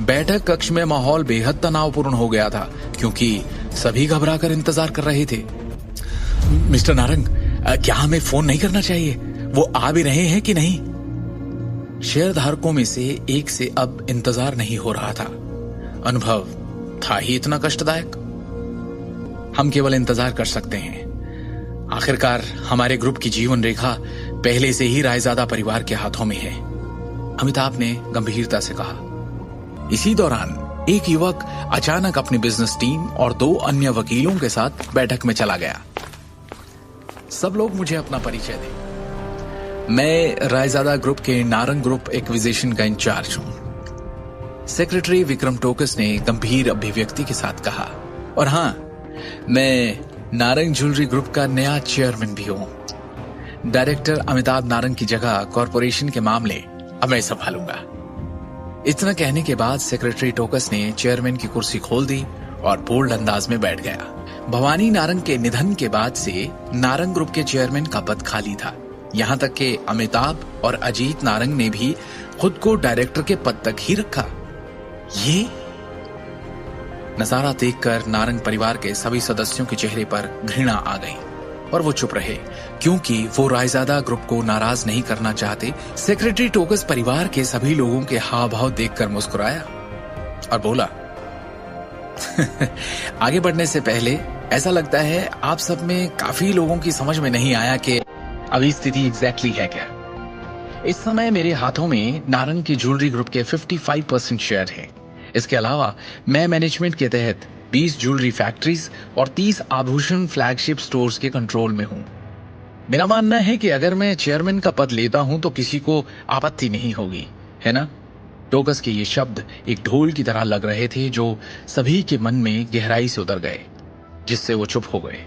बैठक कक्ष में माहौल बेहद तनावपूर्ण हो गया था, क्योंकि सभी घबराकर इंतजार कर रहे थे। मिस्टर नारंग, क्या हमें फोन नहीं करना चाहिए? वो आ भी रहे हैं कि नहीं? शेयरधारकों में से एक से अब इंतजार नहीं हो रहा था। अनुभव था ही इतना कष्टदायक। हम केवल इंतजार कर सकते हैं। आखिरकार हमारे ग्रुप की जीवन रेखा पहले से ही रायजादा परिवार के हाथों में है, अमिताभ ने गंभीरता से कहा। इसी दौरान एक युवक अचानक अपनी बिजनेस टीम और 2 अन्य वकीलों के साथ बैठक में चला गया। सब लोग मुझे अपना परिचय दें। मैं रायजादा ग्रुप के नारंग ग्रुप एक्विजिशन का इंचार्ज हूं। सेक्रेटरी विक्रम टोकस ने गंभीर अभिव्यक्ति के साथ कहा। और हां, मैं नारंग ज्वेलरी ग्रुप का नया चेयरमैन भी हूं। डायरेक्टर अमिताभ नारंग की जगह कॉरपोरेशन के मामले अब मैं संभालूंगा। इतना कहने के बाद सेक्रेटरी टोकस ने चेयरमैन की कुर्सी खोल दी और बोल्ड अंदाज में बैठ गया। भवानी नारंग के निधन के बाद से नारंग ग्रुप के चेयरमैन का पद खाली था। यहां तक कि अमिताभ और अजीत नारंग ने भी खुद को डायरेक्टर के पद तक ही रखा। ये नजारा देखकर नारंग परिवार के सभी सदस्यों के चेहरे पर घृणा आ गई और वो चुप रहे, क्योंकि वो रायजादा ग्रुप को नाराज नहीं करना चाहते। सेक्रेटरी टोकस परिवार के सभी लोगों के हाव भाव देखकर मुस्कुराया और बोला, आगे बढ़ने से पहले ऐसा लगता है आप सब में काफी लोगों की समझ में नहीं आया कि अभी स्थिति एग्जैक्टली है क्या। इस समय मेरे हाथों में नारंग की ज्वेलरी ग्रुप के 55% शेयर हैं। इसके अलावा मैं मैनेजमेंट के तहत 20 ज्वेलरी फैक्ट्रीज और 30 आभूषण फ्लैगशिप स्टोर्स के कंट्रोल में हूं। मेरा मानना है कि अगर मैं चेयरमैन का पद लेता हूं तो किसी को आपत्ति नहीं होगी, है ना? टोकस के ये शब्द एक ढोल की तरह लग रहे थे जो सभी के मन में गहराई से उतर गए, जिससे वो चुप हो गए।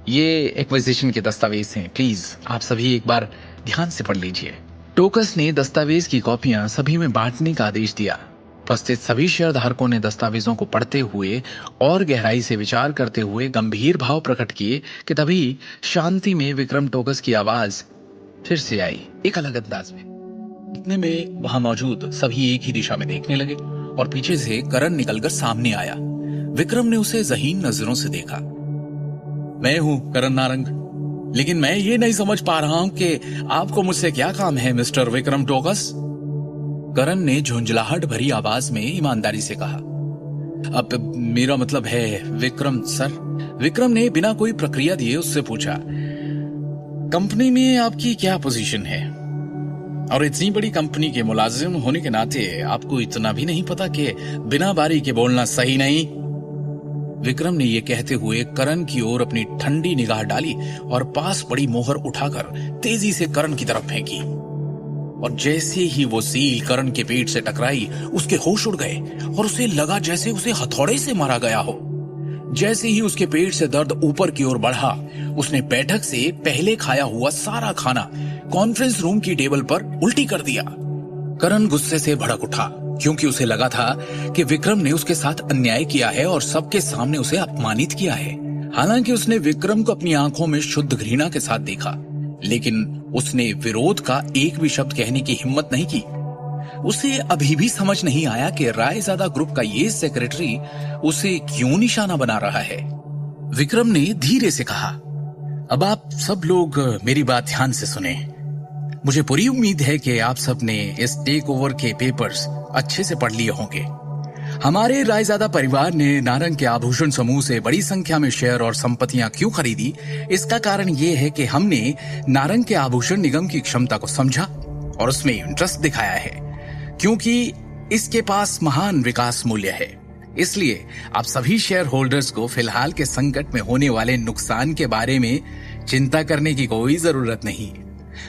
ये एक्विजिशन के दस्तावेज हैं, प्लीज आप सभी एक बार ध्यान से पढ़ लीजिए। टोकस ने दस्तावेज की कॉपियां सभी में बांटने का आदेश दिया। उपस्थित सभी शेयर धारकों ने दस्तावेजों को पढ़ते हुए और गहराई से विचार करते हुए गंभीर भाव प्रकट किए कि तभी शांति में विक्रम टोकस की आवाज फिर से आई, एक अलग अंदाज में। इतने में वहां मौजूद सभी एक ही दिशा में देखने लगे और पीछे से करण निकलकर सामने आया। विक्रम ने उसे ज़हीन नजरों से देखा। मैं हूं करण नारंग, लेकिन मैं ये नहीं समझ पा रहा हूं कि आपको मुझसे क्या काम है मिस्टर विक्रम टोकस। करण ने झुंझलाहट भरी आवाज में ईमानदारी से कहा, अब मेरा मतलब है विक्रम सर। विक्रम ने बिना कोई प्रक्रिया दिए उससे पूछा, कंपनी में आपकी क्या पोजीशन है? और इतनी बड़ी कंपनी के मुलाजिम होने के नाते आपको इतना भी नहीं पता कि बिना बारी के बोलना सही नहीं? विक्रम ने यह कहते हुए करण की ओर अपनी ठंडी निगाह डाली और पास पड़ी मोहर उठाकर तेजी से करण की तरफ फेंकी। और जैसे ही वो सील करण के पेट से टकराई, उसके होश उड़ गए और उसे लगा जैसे उसे हथौड़े से मारा गया हो। जैसे ही उसके पेट से दर्द ऊपर की ओर बढ़ा, उसने बैठक से पहले खाया हुआ सारा खाना कॉन्फ्रेंस रूम की टेबल पर उल्टी कर दिया। करण गुस्से से भड़क उठा, क्योंकि उसे लगा था कि विक्रम ने उसके साथ अन्याय किया है और सबके सामने उसे अपमानित किया है। हालांकि उसने विक्रम को अपनी आंखों में शुद्ध घृणा के साथ देखा, लेकिन उसने विरोध का एक भी शब्द कहने की हिम्मत नहीं की। उसे अभी भी समझ नहीं आया कि रायजादा ग्रुप का ये सेक्रेटरी उसे क्यों निशाना बना रहा है। विक्रम ने धीरे से कहा, अब आप सब लोग मेरी बात ध्यान से सुने। मुझे पूरी उम्मीद है कि आप सब ने इस टेक ओवर के पेपर्स अच्छे से पढ़ लिए होंगे। हमारे रायजादा परिवार ने नारंग के आभूषण समूह से बड़ी संख्या में शेयर और संपत्तियां क्यों खरीदी, इसका कारण ये है कि हमने नारंग के आभूषण निगम की क्षमता को समझा और उसमें इंटरेस्ट दिखाया है, क्योंकि इसके पास महान विकास मूल्य है। इसलिए आप सभी शेयर होल्डर्स को फिलहाल के संकट में होने वाले नुकसान के बारे में चिंता करने की कोई जरूरत नहीं।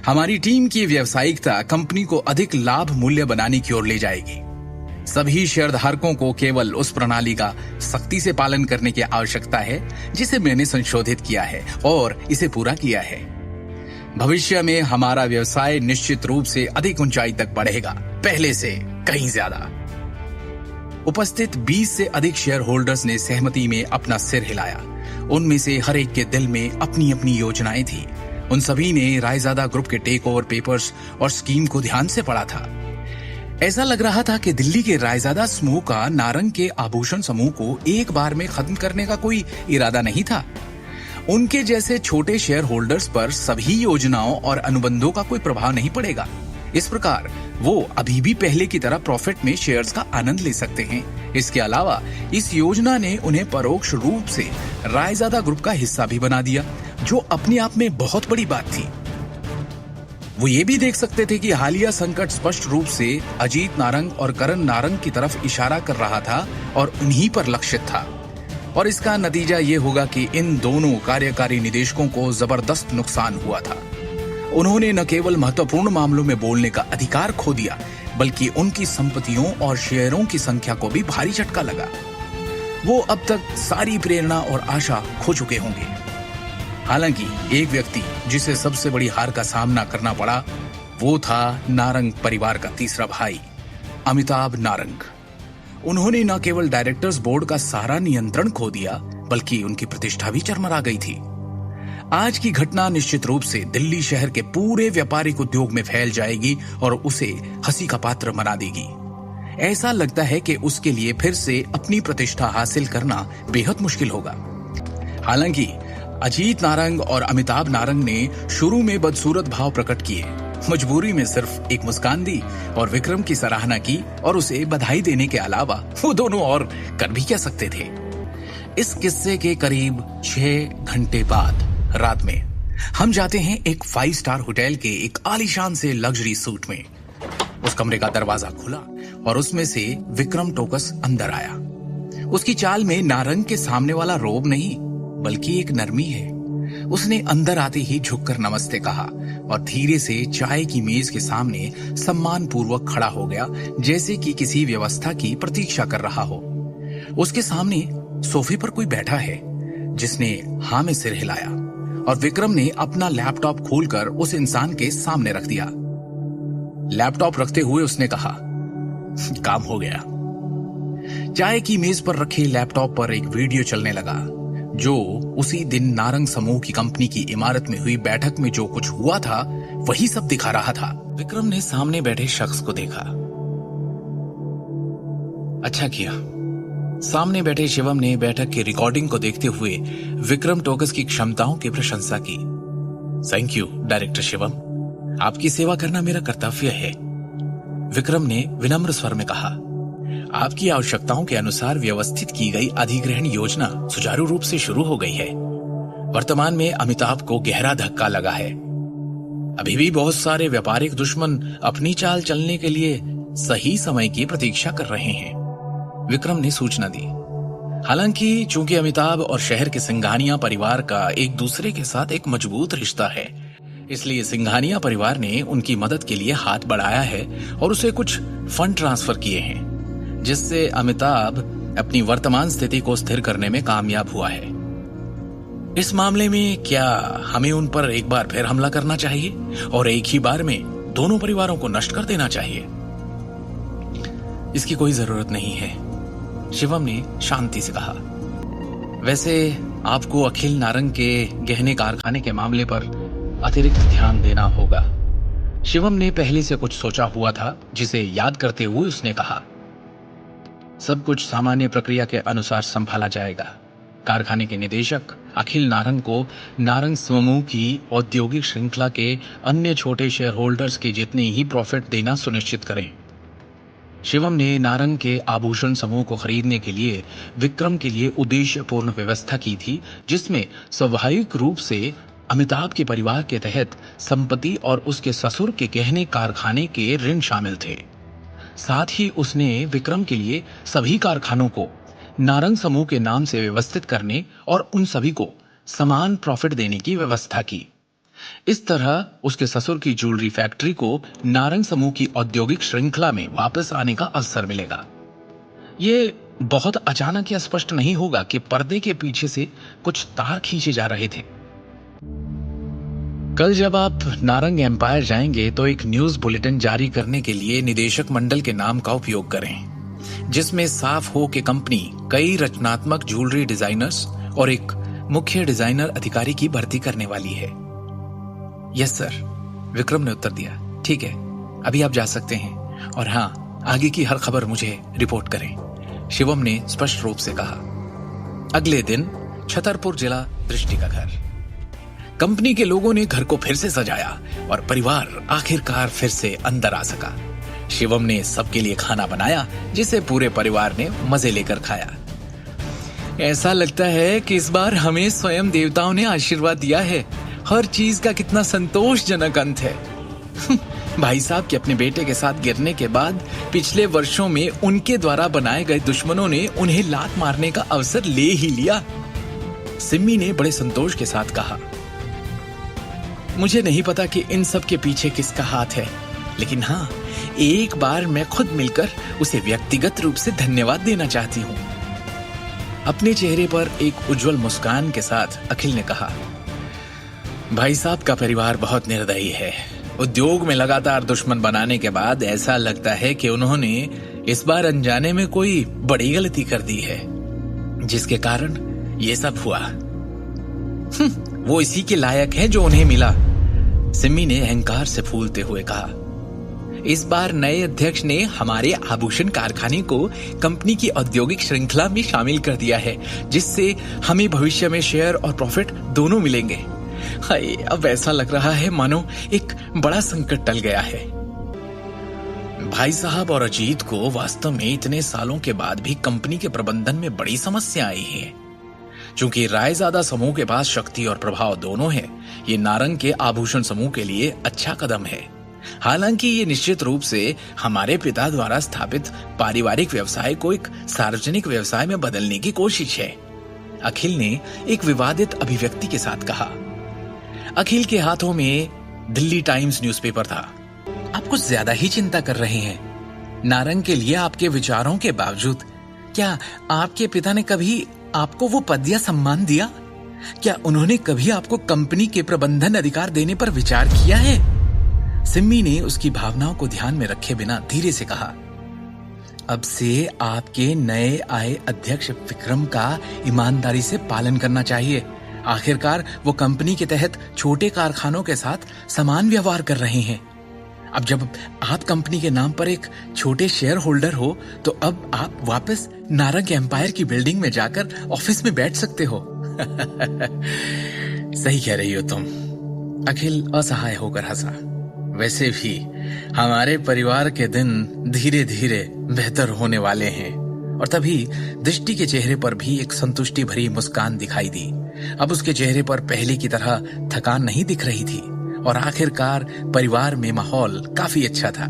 हमारी टीम की व्यावसायिकता कंपनी को अधिक लाभ मूल्य बनाने की ओर ले जाएगी। सभी शेयरधारकों को केवल उस प्रणाली का सख्ती से पालन करने की आवश्यकता है जिसे मैंने संशोधित किया है और इसे पूरा किया है। भविष्य में हमारा व्यवसाय निश्चित रूप से अधिक ऊंचाई तक बढ़ेगा, पहले से कहीं ज्यादा। उपस्थित 20 से अधिक शेयर होल्डर्स ने सहमति में अपना सिर हिलाया। उनमें से हर एक के दिल में अपनी अपनी योजनाएं थी। उन सभी ने रायजादा ग्रुप के टेक ओवर पेपर्स और स्कीम को ध्यान से पढ़ा था। ऐसा लग रहा था कि दिल्ली के रायजादा समूह का नारंग के आभूषण समूह को एक बार में खत्म करने का कोई इरादा नहीं था। उनके जैसे छोटे शेयर होल्डर्स पर सभी योजनाओं और अनुबंधों का कोई प्रभाव नहीं पड़ेगा। इस प्रकार वो अभी भी पहले की तरह प्रॉफिट में शेयर्स का आनंद ले सकते हैं। इसके अलावा इस योजना ने उन्हें परोक्ष रूप से रायजादा ग्रुप का हिस्सा भी बना दिया, जो अपने आप में बहुत बड़ी बात थी। वो ये भी देख सकते थे कि हालिया संकट स्पष्ट रूप से अजीत नारंग और करण नारंग की तरफ इशारा कर रहा था और उन्हीं पर लक्षित था। और इसका नतीजा ये होगा कि इन दोनों कार्यकारी निदेशकों को जबरदस्त नुकसान हुआ था। उन्होंने न केवल महत्वपूर्ण मामलों में बोलने का अधिकार खो दिया, बल्कि उनकी संपत्तियों और शेयरों की संख्या को भी भारी झटका लगा। वो अब तक सारी प्रेरणा और आशा खो चुके होंगे। हालांकि एक व्यक्ति जिसे सबसे बड़ी हार का सामना करना पड़ा वो था नारंग परिवार का तीसरा भाई, अमिताभ नारंग। उन्होंने न केवल डायरेक्टर्स बोर्ड का सारा नियंत्रण खो दिया, बल्कि उनकी प्रतिष्ठा भी चरमरा गई थी। आज की घटना निश्चित रूप से दिल्ली शहर के पूरे व्यापारिक उद्योग में फैल जाएगी और उसे हंसी का पात्र बना देगी। ऐसा लगता है कि उसके लिए फिर से अपनी प्रतिष्ठा हासिल करना बेहद मुश्किल होगा। हालांकि अजीत नारंग और अमिताभ नारंग ने शुरू में बदसूरत भाव प्रकट किए, मजबूरी में सिर्फ एक मुस्कान दी और विक्रम की सराहना की और उसे बधाई देने के अलावा वो दोनों और कर भी क्या सकते थे। इस किस्से के करीब 6 घंटे बाद रात में हम जाते हैं एक 5 स्टार होटल के एक आलीशान से लग्जरी सूट में। उस कमरे का दरवाजा खुला और उसमें से विक्रम टोकस अंदर आया। उसकी चाल में नारंग के सामने वाला रोब नहीं बल्कि एक नरमी है। उसने अंदर आते ही झुककर नमस्ते कहा और धीरे से चाय की मेज के सामने सम्मान पूर्वक खड़ा हो गया, जैसे कि किसी व्यवस्था की प्रतीक्षा कर रहा हो। उसके सामने सोफे पर कोई बैठा है जिसने हाँ में सिर हिलाया और विक्रम ने अपना लैपटॉप खोलकर उस इंसान के सामने रख दिया। लैपटॉप रखते हुए उसने कहा, काम हो गया। चाय की मेज पर रखे लैपटॉप पर एक वीडियो चलने लगा जो उसी दिन नारंग समूह की कंपनी की इमारत में हुई बैठक में जो कुछ हुआ था वही सब दिखा रहा था। विक्रम ने सामने बैठे शख्स को देखा। अच्छा किया। सामने बैठे शिवम ने बैठक की रिकॉर्डिंग को देखते हुए विक्रम टोकस की क्षमताओं की प्रशंसा की। थैंक यू डायरेक्टर शिवम, आपकी सेवा करना मेरा कर्तव्य है। विक्रम ने विनम्र स्वर में कहा, आपकी आवश्यकताओं के अनुसार व्यवस्थित की गई अधिग्रहण योजना सुचारू रूप से शुरू हो गई है। वर्तमान में अमिताभ को गहरा धक्का लगा है। अभी भी बहुत सारे व्यापारिक दुश्मन अपनी चाल चलने के लिए सही समय की प्रतीक्षा कर रहे हैं, विक्रम ने सूचना दी। हालांकि चूंकि अमिताभ और शहर के सिंघानिया परिवार का एक दूसरे के साथ एक मजबूत रिश्ता है, इसलिए सिंघानिया परिवार ने उनकी मदद के लिए हाथ बढ़ाया है और उसे कुछ फंड ट्रांसफर किए हैं, जिससे अमिताभ अपनी वर्तमान स्थिति को स्थिर करने में कामयाब हुआ है। इस मामले में क्या हमें उन पर एक बार फिर हमला करना चाहिए और एक ही बार में दोनों परिवारों को नष्ट कर देना चाहिए? इसकी कोई जरूरत नहीं है, शिवम ने शांति से कहा। वैसे आपको अखिल नारंग के गहने कारखाने के मामले पर अतिरिक्त ध्यान देना होगा। शिवम ने पहले से कुछ सोचा हुआ था, जिसे याद करते हुए उसने कहा, सब कुछ सामान्य प्रक्रिया के अनुसार संभाला जाएगा। कारखाने के निदेशक अखिल नारंग को नारंग समूह की औद्योगिक श्रृंखला के अन्य छोटे शेयर होल्डर्स के जितने ही प्रॉफिट देना सुनिश्चित करें। शिवम ने नारंग के आभूषण समूह को खरीदने के लिए विक्रम के लिए उद्देश्यपूर्ण व्यवस्था की थी, जिसमें स्वाभाविक रूप से अमिताभ के परिवार के तहत संपत्ति और उसके ससुर के गहने कारखाने के ऋण शामिल थे। साथ ही उसने विक्रम के लिए सभी कारखानों को नारंग समूह के नाम से व्यवस्थित करने और उन सभी को समान प्रॉफिट देने की व्यवस्था की। इस तरह उसके ससुर की ज्वेलरी फैक्ट्री को नारंग समूह की औद्योगिक श्रृंखला में वापस आने का अवसर मिलेगा। ये बहुत अचानक या स्पष्ट नहीं होगा कि पर्दे के पीछे से कुछ तार खींचे जा रहे थे। कल जब आप नारंग एम्पायर जाएंगे तो एक न्यूज बुलेटिन जारी करने के लिए निदेशक मंडल के नाम का उपयोग करें, जिसमें साफ हो कि कंपनी कई रचनात्मक ज्वेलरी डिजाइनर्स और एक मुख्य डिजाइनर अधिकारी की भर्ती करने वाली है। यस सर, विक्रम ने उत्तर दिया। ठीक है, अभी आप जा सकते हैं और हाँ, आगे की हर खबर मुझे रिपोर्ट करें, शिवम ने स्पष्ट रूप से कहा। अगले दिन छतरपुर जिला दृष्टि का घर। कंपनी के लोगों ने घर को फिर से सजाया और परिवार आखिरकार फिर से अंदर आ सका। शिवम ने सबके लिए खाना बनाया, जिसे पूरे परिवार ने मजे लेकर खाया। ऐसा लगता है कि इस बार हमें स्वयं देवताओं ने आशीर्वाद दिया है। हर चीज का कितना संतोषजनक अंत है। भाई साहब के अपने बेटे के साथ गिरने के बाद पिछले वर्षों में उनके द्वारा बनाए गए दुश्मनों ने उन्हें लात मारने का अवसर ले ही लिया, सिम्मी ने बड़े संतोष के साथ कहा। मुझे नहीं पता कि इन सब के पीछे किसका हाथ है, लेकिन हाँ, एक बार मैं खुद मिलकर उसे व्यक्तिगत रूप से धन्यवाद देना चाहती हूँ। अपने चेहरे पर एक उज्जवल मुस्कान के साथ अखिल ने कहा, भाई साहब का परिवार बहुत निर्दयी है। उद्योग में लगातार दुश्मन बनाने के बाद ऐसा लगता है कि उन्होंने इस बार अनजाने में कोई बड़ी गलती कर दी है, जिसके कारण ये सब हुआ। वो इसी के लायक है जो उन्हें मिला, सिमी ने अहंकार से फूलते हुए कहा। इस बार नए अध्यक्ष ने हमारे आभूषण कारखाने को कंपनी की औद्योगिक श्रृंखला में शामिल कर दिया है, जिससे हमें भविष्य में शेयर और प्रॉफिट दोनों मिलेंगे। हाय, अब ऐसा लग रहा है मानो एक बड़ा संकट टल गया है। भाई साहब और अजीत को वास्तव में इतने सालों के बाद भी कंपनी के प्रबंधन में बड़ी समस्या आई है। चूंकि रायजादा समूह के पास शक्ति और प्रभाव दोनों है, ये नारंग के आभूषण समूह के लिए अच्छा कदम है। हालांकि ये निश्चित रूप से हमारे पिता द्वारा स्थापित पारिवारिक व्यवसाय को एक सार्वजनिक व्यवसाय में बदलने की कोशिश है, अखिल ने एक विवादित अभिव्यक्ति के साथ कहा। अखिल के हाथों में दिल्ली टाइम्स न्यूज़पेपर था। आप कुछ ज्यादा ही चिंता कर रहे हैं। नारंग के लिए आपके विचारों के बावजूद क्या आपके पिता ने कभी आपको वो पद या सम्मान दिया? क्या उन्होंने कभी आपको कंपनी के प्रबंधन अधिकार देने पर विचार किया है? सिम्मी ने उसकी भावनाओं को ध्यान में रखे बिना धीरे से कहा, अब से आपके नए आए अध्यक्ष विक्रम का ईमानदारी से पालन करना चाहिए। आखिरकार वो कंपनी के तहत छोटे कारखानों के साथ समान व्यवहार कर रहे हैं। अब जब आप कंपनी के नाम पर एक छोटे शेयर होल्डर हो, तो अब आप वापस नारंग एम्पायर की बिल्डिंग में जाकर ऑफिस में बैठ सकते हो। सही कह रही हो तुम, अखिल असहाय होकर हंसा। वैसे भी हमारे परिवार के दिन धीरे धीरे बेहतर होने वाले हैं। और तभी दृष्टि के चेहरे पर भी एक संतुष्टि भरी मुस्कान दिखाई दी। अब उसके चेहरे पर पहले की तरह थकान नहीं दिख रही थी और आखिरकार परिवार में माहौल काफी अच्छा था।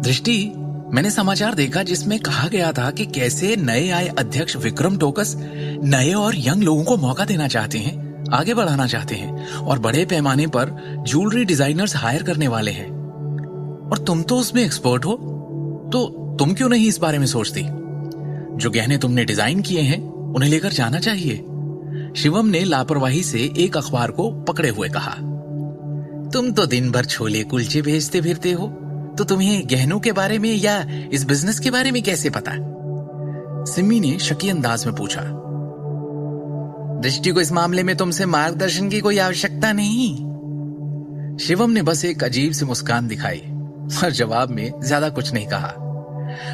दृष्टि, मैंने समाचार देखा जिसमें कहा गया था कि कैसे नए आए अध्यक्ष विक्रम टोकस नए और यंग लोगों को मौका देना चाहते हैं, आगे बढ़ाना चाहते हैं और बड़े पैमाने पर ज्वेलरी डिजाइनर्स हायर करने वाले हैं। और तुम तो उसमें एक्सपर्ट हो, तो तुम क्यों नहीं इस बारे में सोचती? जो गहने तुमने डिजाइन किए हैं उन्हें लेकर जाना चाहिए। शिवम ने लापरवाही से एक अखबार को पकड़े हुए कहा। तुम तो दिन भर छोले कुलचे भेजते फिरते हो, तो तुम्हें गहनों के बारे में या इस बिजनेस के बारे में कैसे पता? सिमी ने शकी अंदाज में पूछा। दृष्टि को इस मामले में तुमसे मार्गदर्शन की कोई आवश्यकता नहीं। शिवम ने बस एक अजीब सी मुस्कान दिखाई और जवाब में ज्यादा कुछ नहीं कहा।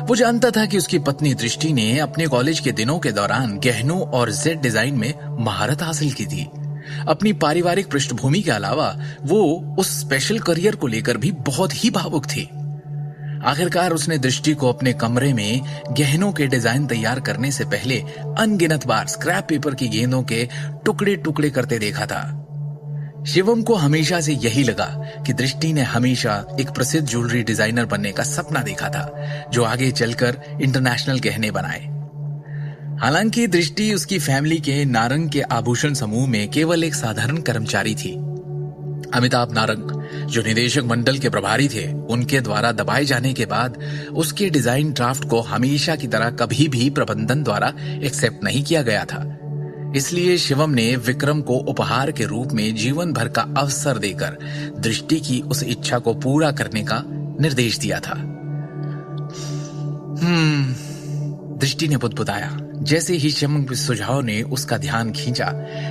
वो जानता था कि उसकी पत्नी दृष्टि ने अपने कॉलेज के दिनों के दौरान गहनों और जेड डिजाइन में महारत हासिल की थी। अपनी पारिवारिक पृष्ठभूमि के अलावा वो उस स्पेशल करियर को लेकर भी बहुत ही भावुक थी। आखिरकार उसने दृष्टि को अपने कमरे में गहनों के डिजाइन तैयार करने से पहले अनगिनत बार स्क्रैप पेपर की गेंदों के टुकड़े टुकड़े करते देखा था। शिवम को हमेशा से यही लगा कि दृष्टि ने हमेशा एक प्रसिद्ध ज्वेलरी डिजाइनर बनने का सपना देखा था, जो आगे चलकर इंटरनेशनल गहने बनाए। हालांकि दृष्टि उसकी फैमिली के नारंग के आभूषण समूह में केवल एक साधारण कर्मचारी थी। अमिताभ नारंग, जो निदेशक मंडल के प्रभारी थे, उनके द्वारा दबाए जाने के बाद उसके डिजाइन ड्राफ्ट को हमेशा की तरह कभी भी प्रबंधन द्वारा एक्सेप्ट नहीं किया गया था। इसलिए शिवम ने विक्रम को उपहार के रूप में जीवन भर का अवसर देकर दृष्टि की उस इच्छा को पूरा करने का निर्देश दिया था। दृष्टि ने बुदबुदाया। जैसे ही शिवम के सुझाव ने उसका ध्यान खींचा,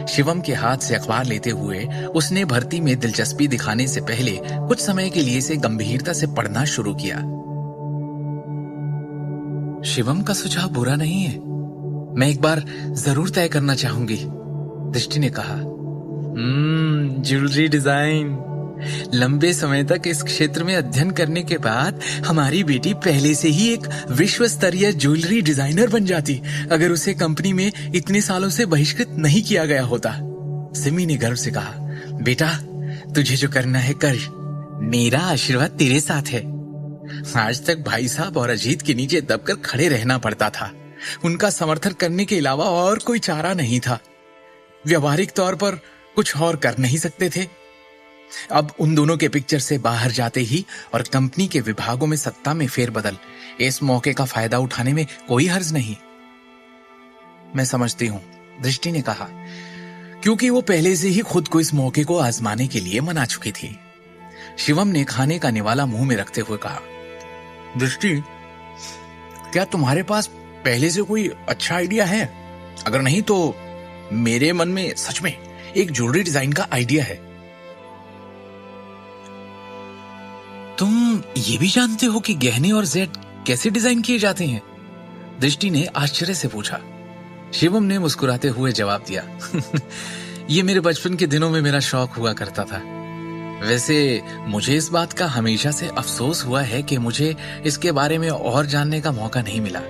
शिवम के हाथ से अखबार लेते हुए उसने भर्ती में दिलचस्पी दिखाने से पहले कुछ समय के लिए इसे गंभीरता से पढ़ना शुरू किया। शिवम का सुझाव बुरा नहीं है, मैं एक बार जरूर तय करना चाहूंगी, दृष्टि ने कहा। Jewellery design. लंबे समय तक इस क्षेत्र में अध्ययन करने के बाद हमारी बेटी पहले से ही एक विश्व स्तरीय ज्वेलरी डिजाइनर बन जाती, अगर उसे कंपनी में इतने सालों से बहिष्कृत नहीं किया गया होता। सिमी ने गर्व से कहा, बेटा तुझे जो करना है कर, मेरा आशीर्वाद तेरे साथ है। आज तक भाई साहब और अजीत के नीचे दबकर खड़े रहना पड़ता था। उनका समर्थन करने के अलावा और कोई चारा नहीं था। व्यवहारिक तौर पर कुछ और कर नहीं सकते थे। अब उन दोनों के पिक्चर से बाहर जाते ही और कंपनी के विभागों में सत्ता में फेरबदल, इस मौके का फायदा उठाने में कोई हर्ज नहीं। मैं समझती हूं, दृष्टि ने कहा, क्योंकि वो पहले से ही खुद को इस मौके को आजमाने के लिए मना चुकी थी। शिवम ने खाने का निवाला मुंह में रखते हुए कहा, दृष्टि, क्या तुम्हारे पास पहले से कोई अच्छा आइडिया है? अगर नहीं तो मेरे मन में सच में एक ज्वेलरी डिजाइन का आइडिया है। तुम ये भी जानते हो कि गहने और जेड कैसे डिजाइन किए जाते हैं? दृष्टि ने आश्चर्य से पूछा। शिवम ने मुस्कुराते हुए जवाब दिया, ये मेरे बचपन के दिनों में मेरा शौक हुआ करता था। वैसे मुझे इस बात का हमेशा से अफसोस हुआ है कि मुझे इसके बारे में और जानने का मौका नहीं मिला।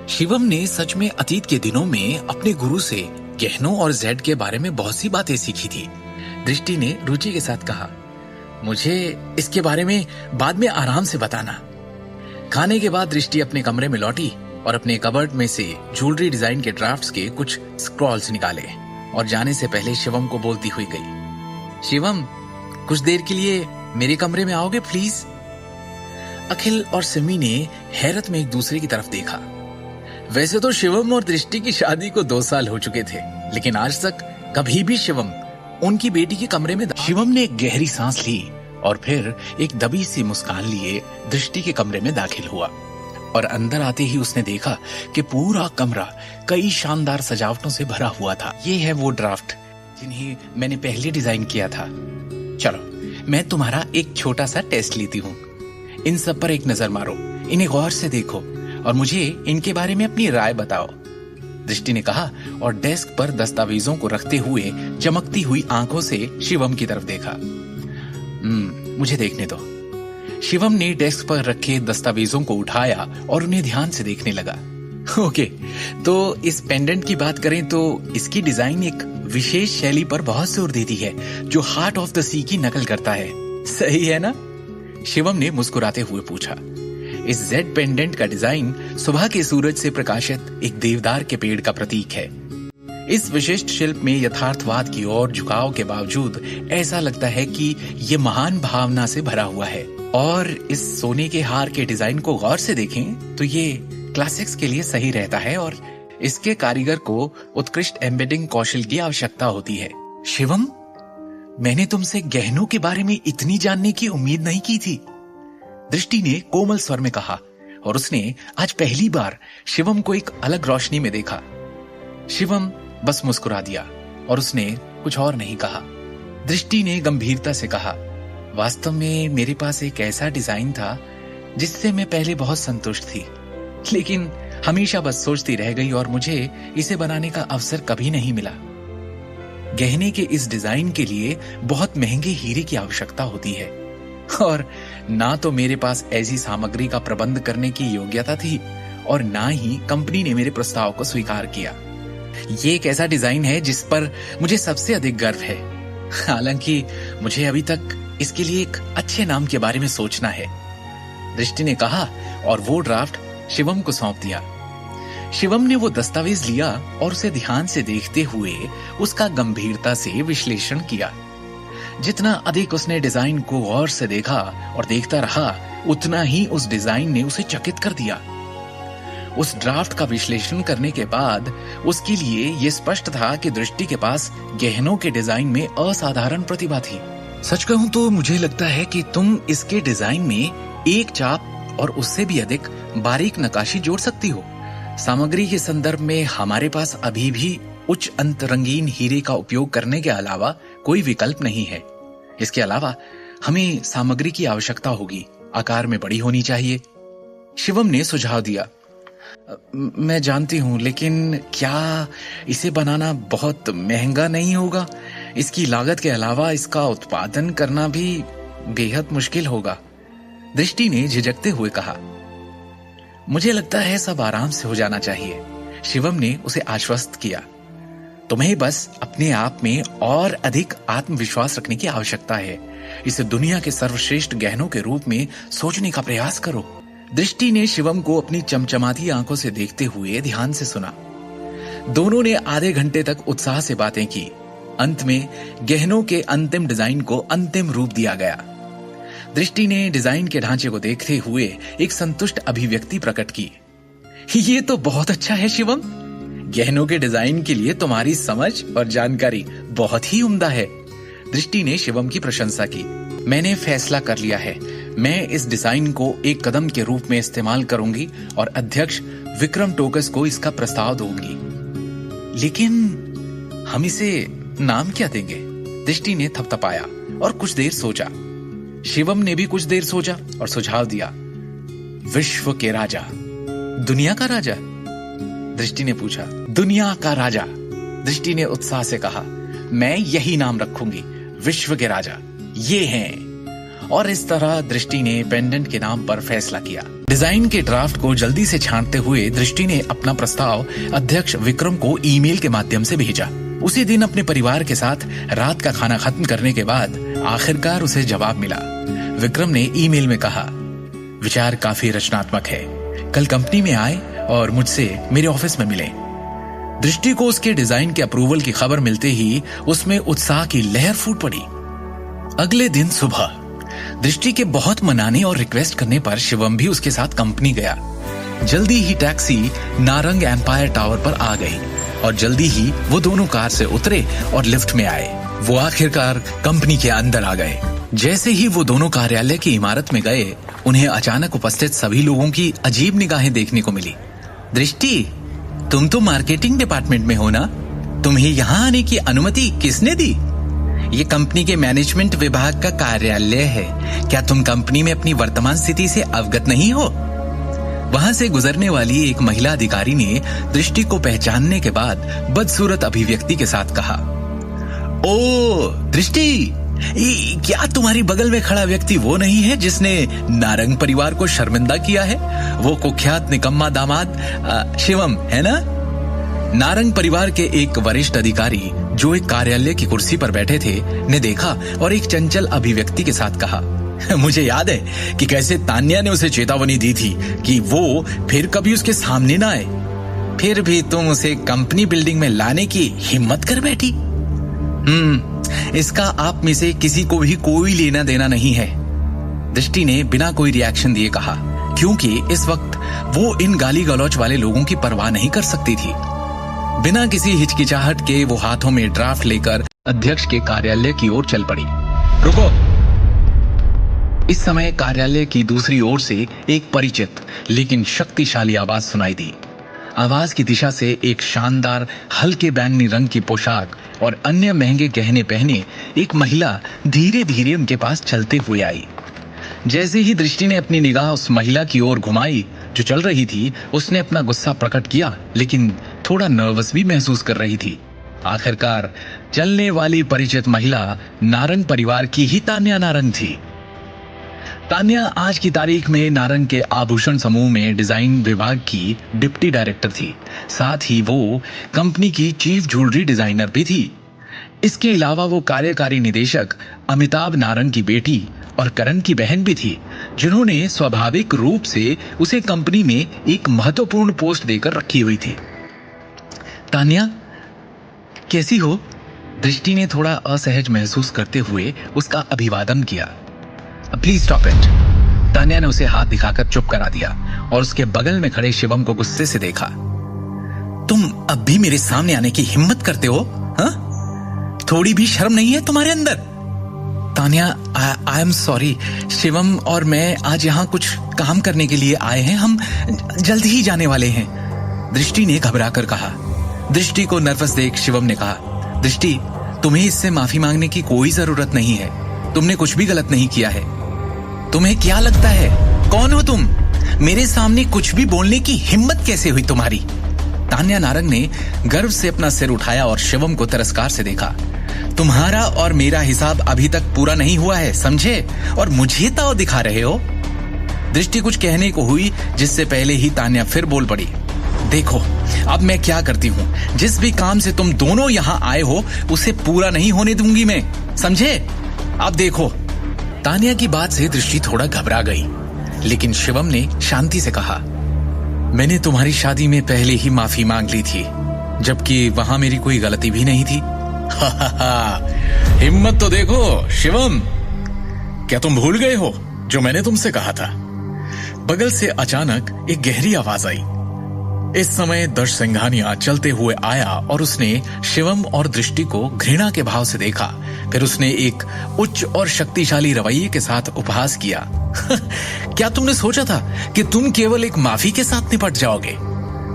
शिवम ने सच में अतीत के दिनों में अपने गुरु से गहनों और जेड के बारे में बहुत सी बातें सीखी थी। दृष्टि ने रुचि के साथ कहा, मुझे इसके बारे में बाद में आराम से बताना। खाने के बाद दृष्टि अपने कमरे में लौटी और अपने कबर्ड में से ज्वेलरी डिजाइन के ड्राफ्ट्स के कुछ स्क्रॉल्स निकाले और जाने से पहले शिवम को बोलती हुई गई, शिवम, कुछ देर के लिए मेरे कमरे में आओगे प्लीज? अखिल और सिमी ने हैरत में एक दूसरे की तरफ देखा। वैसे तो शिवम और दृष्टि की शादी को 2 साल हो चुके थे, लेकिन आज तक कभी भी शिवम उनकी बेटी के कमरे में। शिवम ने एक गहरी सांस ली और फिर एक दबी सी मुस्कान लिए दृष्टि के कमरे में दाखिल हुआ और अंदर आते ही उसने देखा कि पूरा कमरा कई शानदार सजावटों से भरा हुआ था। ये है वो ड्राफ्ट जिन्हें मैंने पहले डिजाइन किया था। चलो, मैं तुम्हारा एक छोटा सा टेस्ट लेती हूँ। इन सब पर एक नजर मारो, इन्हें गौर से देखो और मुझे इनके बारे में अपनी राय बताओ, दृष्टि ने कहा और डेस्क पर दस्तावेजों को रखते हुए चमकती हुई आंखों से शिवम की तरफ देखा। मुझे देखने दो। शिवम ने डेस्क पर रखे दस्तावेजों को उठाया और उन्हें ध्यान से देखने लगा। ओके, तो इस पेंडेंट की बात करें तो इसकी डिजाइन एक विशेष शैली पर बहुत जोर देती है जो हार्ट ऑफ द सी की नकल करता है, सही है ना? शिवम ने मुस्कुराते हुए पूछा। इस जेड पेंडेंट का डिजाइन सुबह के सूरज से प्रकाशित एक देवदार के पेड़ का प्रतीक है। इस विशिष्ट शिल्प में यथार्थवाद की ओर झुकाव के बावजूद ऐसा लगता है कि ये महान भावना से भरा हुआ है। और इस सोने के हार के डिजाइन को गौर से देखें तो ये क्लासिक्स के लिए सही रहता है और इसके कारीगर को उत्कृष्ट एम्बेडिंग कौशल की आवश्यकता होती है। शिवम, मैंने तुमसे गहनों के बारे में इतनी जानने की उम्मीद नहीं की थी, दृष्टि ने कोमल स्वर में कहा और उसने आज पहली बार शिवम को एक अलग रोशनी में देखा। शिवम बस मुस्कुरा दिया और उसने कुछ और नहीं कहा। दृष्टि ने गंभीरता से कहा, वास्तव में मेरे पास एक ऐसा डिजाइन था जिससे मैं पहले बहुत संतुष्ट थी, लेकिन हमेशा बस सोचती रह गई और मुझे इसे बनाने का अवसर कभी नहीं मिला। गहने के इस डिजाइन के लिए बहुत महंगे हीरे की आवश्यकता होती है और ना तो मेरे पास ऐसी सामग्री का प्रबंध करने की योग्यता थी और ना ही कंपनी ने मेरे प्रस्ताव को स्वीकार किया। ये एक ऐसा डिजाइन है जिस पर मुझे सबसे अधिक गर्व है, हालांकि मुझे अभी तक इसके लिए एक अच्छे नाम के बारे में सोचना है, दृष्टि ने कहा और वो ड्राफ्ट शिवम को सौंप दिया। शिवम ने वो दस्तावेज लिया और उसे ध्यान से देखते हुए उसका गंभीरता से विश्लेषण किया। जितना अधिक उसने डिजाइन को गौर से देखा और देखता रहा, उतना ही उस डिजाइन ने उसे चकित कर दिया। उस ड्राफ्ट का विश्लेषण करने के बाद उसके लिए यह स्पष्ट था कि दृष्टि के पास गहनों के डिजाइन में असाधारण प्रतिभा थी। सच कहूं तो मुझे लगता है कि तुम इसके डिजाइन में एक चाप और उससे भी अधिक बारीक नक्काशी जोड़ सकती हो। सामग्री के संदर्भ में हमारे पास अभी भी उच्च अंत रंगीन हीरे का उपयोग करने के अलावा कोई विकल्प नहीं है। इसके अलावा हमें सामग्री की आवश्यकता होगी, आकार में बड़ी होनी चाहिए, शिवम ने सुझाव दिया। मैं जानती हूं, लेकिन क्या इसे बनाना बहुत महंगा नहीं होगा? इसकी लागत के अलावा इसका उत्पादन करना भी बेहद मुश्किल होगा, दृष्टि ने झिझकते हुए कहा। मुझे लगता है सब आराम से हो जाना चाहिए, शिवम ने उसे आश्वस्त किया। तुम्हें बस अपने आप में और अधिक आत्मविश्वास रखने की आवश्यकता है। इसे दुनिया के सर्वश्रेष्ठ गहनों के रूप में सोचने का प्रयास करो। दृष्टि ने शिवम को अपनी चमचमाती आंखों से देखते हुए ध्यान से सुना। दोनों ने आधे घंटे तक उत्साह से बातें की अंत में गहनों के अंतिम डिजाइन को अंतिम रूप दिया गया। दृष्टि ने डिजाइन के ढांचे को देखते हुए एक संतुष्ट अभिव्यक्ति प्रकट की। ये तो बहुत अच्छा है शिवम, गहनों के डिजाइन के लिए तुम्हारी समझ और जानकारी बहुत ही उम्दा है। दृष्टि ने शिवम की प्रशंसा की। मैंने फैसला कर लिया है, मैं इस डिजाइन को एक कदम के रूप में इस्तेमाल करूंगी और अध्यक्ष विक्रम टोकस को इसका प्रस्ताव दूंगी। लेकिन हम इसे नाम क्या देंगे? दृष्टि ने थपथपाया और कुछ देर सोचा। शिवम ने भी कुछ देर सोचा और सुझाव दिया, विश्व के राजा। दुनिया का राजा? दृष्टि ने पूछा। दुनिया का राजा, दृष्टि ने उत्साह से कहा। मैं यही नाम रखूंगी, विश्व के राजा। ये हैं। और इस तरह दृष्टि ने पेंडेंट के नाम पर फैसला किया। डिजाइन के ड्राफ्ट को जल्दी से छांटते हुए दृष्टि ने अपना प्रस्ताव अध्यक्ष विक्रम को ईमेल के माध्यम से भेजा। उसी दिन अपने परिवार के साथ रात का खाना खत्म करने के बाद आखिरकार उसे जवाब मिला। विक्रम ने ईमेल में कहा, विचार काफी रचनात्मक है, कल कंपनी में आए और मुझसे मेरे ऑफिस में मिले। दृष्टि को उसके डिजाइन के अप्रूवल की खबर मिलते ही उसमें उत्साह की लहर फूट पड़ी। अगले दिन सुबह दृष्टि के बहुत मनाने और रिक्वेस्ट करने पर शिवम भी उसके साथ कंपनी गया। जल्दी ही टैक्सी नारंग एम्पायर टावर पर आ गई और जल्दी ही वो दोनों कार से उतरे और लिफ्ट में आए। वो आखिरकार कंपनी के अंदर आ गए। जैसे ही वो दोनों कार्यालय की इमारत में गए, उन्हें अचानक उपस्थित सभी लोगों की अजीब निगाहें देखने को मिली। दृष्टि, तुम तो मार्केटिंग डिपार्टमेंट में हो ना? तुम्हें यहाँ आने की अनुमति किसने दी? ये कंपनी के मैनेजमेंट विभाग का कार्यालय है। क्या तुम कंपनी में अपनी वर्तमान स्थिति से अवगत नहीं हो? वहां से गुजरने वाली एक महिला अधिकारी ने दृष्टि को पहचानने के बाद बदसूरत अभिव्यक्ति के साथ कहा, ओ दृष्टि, क्या तुम्हारी बगल में खड़ा व्यक्ति वो नहीं है जिसने नारंग परिवार को शर्मिंदा किया है? वो कुख्यात निकम्मा दामाद शिवम है ना? नारंग परिवार के एक वरिष्ठ अधिकारी जो एक कार्यालय की कुर्सी पर बैठे थे ने देखा और एक चंचल अभिव्यक्ति के साथ कहा, मुझे याद है कि कैसे तान्या ने उसे चेतावनी दी थी कि वो फिर कभी उसके सामने ना आए। फिर भी तुम उसे कंपनी बिल्डिंग में लाने की हिम्मत कर बैठी। इसका आप में से किसी को भी कोई लेना देना नहीं है, दृष्टि ने बिना कोई रिएक्शन दिए कहा, क्योंकि इस वक्त वो इन गाली गलौच वाले लोगों की परवाह नहीं कर सकती थी। बिना किसी हिचकिचाहट के वो हाथों में ड्राफ्ट लेकर अध्यक्ष के कार्यालय की ओर चल पड़ी। रुको! इस समय कार्यालय की दूसरी ओर से एक परिचित लेकिन शक्तिशाली आवाज सुनाई दी। आवाज की दिशा से एक शानदार हल्के बैंगनी रंग की पोशाक और अन्य महंगे गहने पहने एक महिला धीरे धीरे उनके पास चलते हुए आई। जैसे ही दृष्टि ने अपनी निगाह उस महिला की ओर घुमाई जो चल रही थी, उसने अपना गुस्सा प्रकट किया, लेकिन थोड़ा नर्वस भी महसूस कर रही थी। आखिरकार चलने वाली परिचित महिला नारंग परिवार की ही तान्या नारंग थी। तान्या आज की तारीख में नारंग के आभूषण समूह में डिजाइन विभाग की डिप्टी डायरेक्टर थी। साथ ही वो कंपनी की चीफ ज्वेलरी डिजाइनर भी थी। इसके अलावा वो कार्यकारी निदेशक अमिताभ नारंग की बेटी और करण की बहन भी थी, जिन्होंने स्वाभाविक रूप से उसे कंपनी में एक महत्वपूर्ण पोस्ट देकर रखी हुई थी। तान्या, कैसी हो? दृष्टि ने थोड़ा असहज महसूस करते हुए उसका अभिवादन किया। Please stop it. तान्या ने उसे हाथ दिखाकर चुप करा दिया और उसके बगल में खड़े शिवम को गुस्से से देखा। तुम अब भी मेरे सामने आने की हिम्मत करते हो? हाँ? थोड़ी भी शर्म नहीं है तुम्हारे अंदर? Tanya, I am sorry. Shivam और मैं आज यहाँ कुछ काम करने के लिए आए हैं, हम जल्द ही जाने वाले हैं, दृष्टि ने घबराकर कहा। दृष्टि को नर्वस देख शिवम ने कहा, दृष्टि, तुम्हें इससे माफी मांगने की कोई जरूरत नहीं है। तुमने कुछ भी गलत नहीं किया है। तुम्हें क्या लगता है, कौन हो तुम? मेरे सामने कुछ भी बोलने की हिम्मत कैसे हुई तुम्हारी? तान्या नारंग ने गर्व से अपना सिर उठाया और शिवम को तिरस्कार से देखा। तुम्हारा और मेरा हिसाब अभी तक पूरा नहीं हुआ है, समझे? और मुझे ताव दिखा रहे हो? दृष्टि कुछ कहने को हुई, जिससे पहले ही तान्या फिर बोल पड़ी। देखो, अब मैं क्या करती हूँ, जिस भी काम से तुम दोनों यहाँ आए हो उसे पूरा नहीं होने दूंगी मैं, समझे? अब देखो। तान्या की बात से दृष्टि थोड़ा घबरा गई, लेकिन शिवम ने शांति से कहा, मैंने तुम्हारी शादी में पहले ही माफी मांग ली थी, जबकि वहां मेरी कोई गलती भी नहीं थी। हिम्मत तो देखो शिवम, क्या तुम भूल गए हो जो मैंने तुमसे कहा था? बगल से अचानक एक गहरी आवाज आई। इस समय दर्श सिंघानिया चलते हुए आया और उसने शिवम और दृष्टि को घृणा के भाव से देखा। फिर उसने एक उच्च और शक्तिशाली रवैये के साथ उपहास किया। क्या तुमने सोचा था कि तुम केवल एक माफी के साथ निपट जाओगे?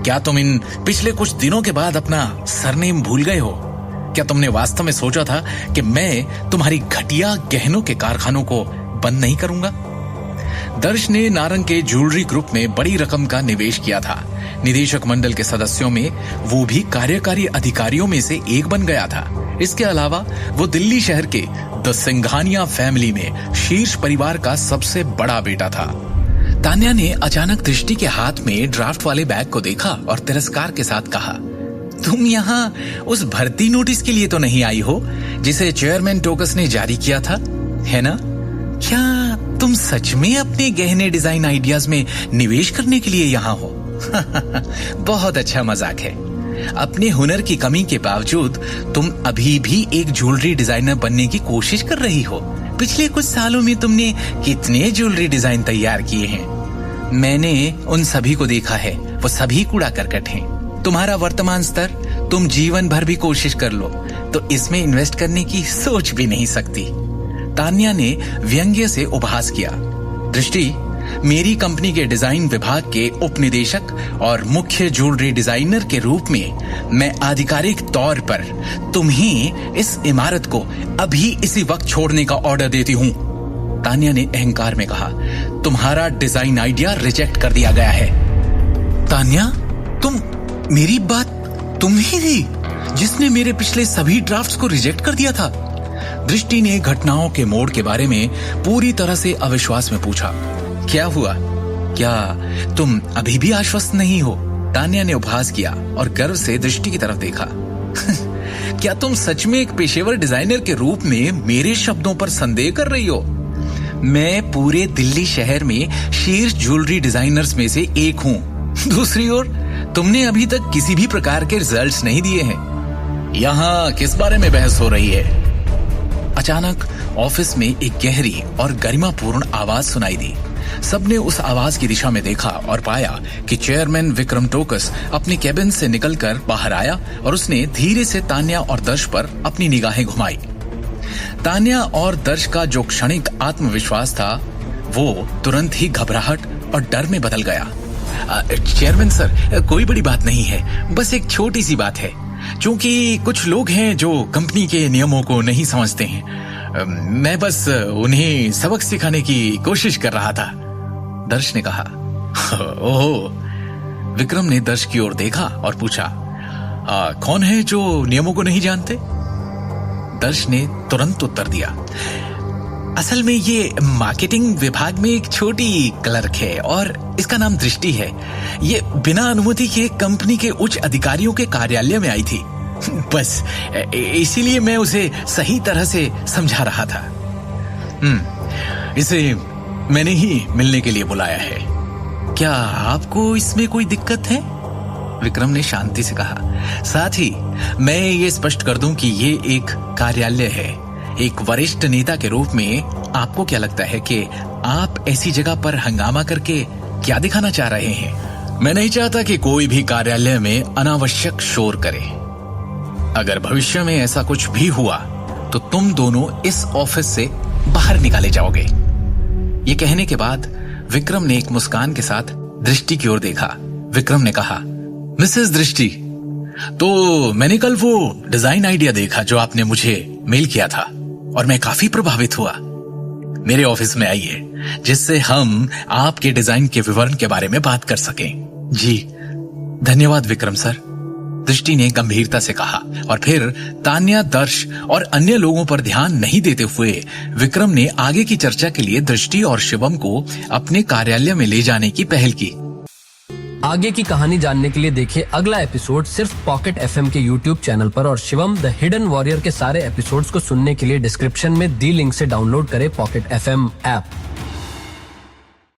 क्या तुम इन पिछले कुछ दिनों के बाद अपना सरनेम भूल गए हो? क्या तुमने वास्तव में सोचा था कि मैं तुम्हारी घटिया गहनों के कारखानों को बंद नहीं करूंगा? दर्श ने नारंग के ज्वेलरी ग्रुप में बड़ी रकम का निवेश किया था। निदेशक मंडल के सदस्यों में वो भी कार्यकारी अधिकारियों में से एक बन गया था। इसके अलावा वो दिल्ली शहर के द सिंघानिया फैमिली में शीर्ष परिवार का सबसे बड़ा बेटा था। तान्या ने अचानक दृष्टि के हाथ में ड्राफ्ट वाले बैग को देखा और तिरस्कार के साथ कहा, तुम यहाँ उस भर्ती नोटिस के लिए तो नहीं आई हो जिसे चेयरमैन टोकस ने जारी किया था, है ना? क्या तुम सच में अपने गहने डिजाइन आइडियाज में निवेश करने के लिए यहाँ हो? बहुत अच्छा मजाक है। अपने हुनर की कमी के बावजूद तुम अभी भी एक ज्वेलरी डिजाइनर बनने की कोशिश कर रही हो। पिछले कुछ सालों में तुमने कितने ज्वेलरी डिजाइन तैयार किए हैं? मैंने उन सभी को देखा है, वो सभी कूड़ा करकट हैं। तुम्हारा वर्तमान स्तर तुम जीवन भर भी कोशिश कर लो तो इसमें इन्वेस्ट करने की सोच भी नहीं सकती। तान्या ने व्यंग्य से उपहास किया। दृष्टि, मेरी कंपनी के डिजाइन विभाग के उपनिदेशक और मुख्य ज्वेलरी डिजाइनर के रूप में मैं आधिकारिक तौर पर तुम्हें इस इमारत को अभी इसी वक्त छोड़ने का ऑर्डर देती हूँ। तान्या ने अहंकार में कहा, तुम्हारा डिजाइन आइडिया रिजेक्ट कर दिया गया है। तान्या, तुम, मेरी बात तुम ही थी जिसने मेरे पिछले सभी ड्राफ्ट्स को रिजेक्ट कर दिया था? दृष्टि ने घटनाओं के मोड़ के बारे में पूरी तरह से अविश्वास में पूछा। क्या हुआ? क्या तुम अभी भी आश्वस्त नहीं हो? तान्या ने उपहास किया और गर्व से दृष्टि की तरफ देखा। क्या तुम सच में एक पेशेवर डिजाइनर के रूप में मेरे शब्दों पर संदेह कर रही हो? मैं पूरे दिल्ली शहर में शीर्ष ज्वेलरी डिजाइनर्स में से एक हूँ। दूसरी ओर तुमने अभी तक किसी भी प्रकार के रिजल्ट्स नहीं दिए हैं। यहाँ किस बारे में बहस हो रही है? अचानक ऑफिस में एक गहरी और गरिमापूर्ण आवाज सुनाई दी। सबने उस आवाज की दिशा में देखा और पाया कि चेयरमैन विक्रम टोकस अपने कैबिन से निकलकर बाहर आया और उसने धीरे से तान्या और दर्श पर अपनी निगाहें घुमाई। तान्या और दर्श का जो क्षणिक आत्मविश्वास था वो तुरंत ही घबराहट और डर में बदल गया। चेयरमैन सर, कोई बड़ी बात नहीं है, बस एक छोटी सी बात है। क्योंकि कुछ लोग हैं जो कंपनी के नियमों को नहीं समझते हैं। मैं बस उन्हें सबक सिखाने की कोशिश कर रहा था, दर्श ने कहा। ओहो, विक्रम ने दर्श की ओर देखा और पूछा, कौन है जो नियमों को नहीं जानते? दर्श ने तुरंत उत्तर दिया, असल में ये मार्केटिंग विभाग में एक छोटी क्लर्क है और इसका नाम दृष्टि है। ये बिना अनुमति के कंपनी के उच्च अधिकारियों के कार्यालय में आई थी। बस इसीलिए मैं उसे सही तरह से समझा रहा था। इसे मैंने ही मिलने के लिए बुलाया है। क्या आपको इसमें कोई दिक्कत है? विक्रम ने शांति से कहा। साथ ही मैं ये स्पष्ट कर दूं कि ये एक कार्यालय है। एक वरिष्ठ नेता के रूप में आपको क्या लगता है कि आप ऐसी जगह पर हंगामा करके क्या दिखाना चाह रहे हैं? मैं नहीं चाहता कि कोई भी कार्यालय में अनावश्यक शोर करे। अगर भविष्य में ऐसा कुछ भी हुआ तो तुम दोनों इस ऑफिस से बाहर निकाले जाओगे। ये कहने के बाद विक्रम ने एक मुस्कान के साथ दृष्टि की ओर देखा। विक्रम ने कहा, मिसेस दृष्टि, तो मैंने कल वो डिजाइन आइडिया देखा जो आपने मुझे मेल किया था और मैं काफी प्रभावित हुआ। मेरे ऑफिस में आइए जिससे हम आपके डिजाइन के विवरण के बारे में बात कर सकें। जी धन्यवाद विक्रम सर, दृष्टि ने गंभीरता से कहा और फिर तान्या, दर्श और अन्य लोगों पर ध्यान नहीं देते हुए विक्रम ने आगे की चर्चा के लिए दृष्टि और शिवम को अपने कार्यालय में ले जाने की पहल की। आगे की कहानी जानने के लिए देखिए अगला एपिसोड सिर्फ पॉकेट एफएम के YouTube चैनल पर और शिवम द हिडन वॉरियर के सारे एपिसोड्स को सुनने के लिए डिस्क्रिप्शन में दी लिंक से डाउनलोड करें पॉकेट एफएम ऐप।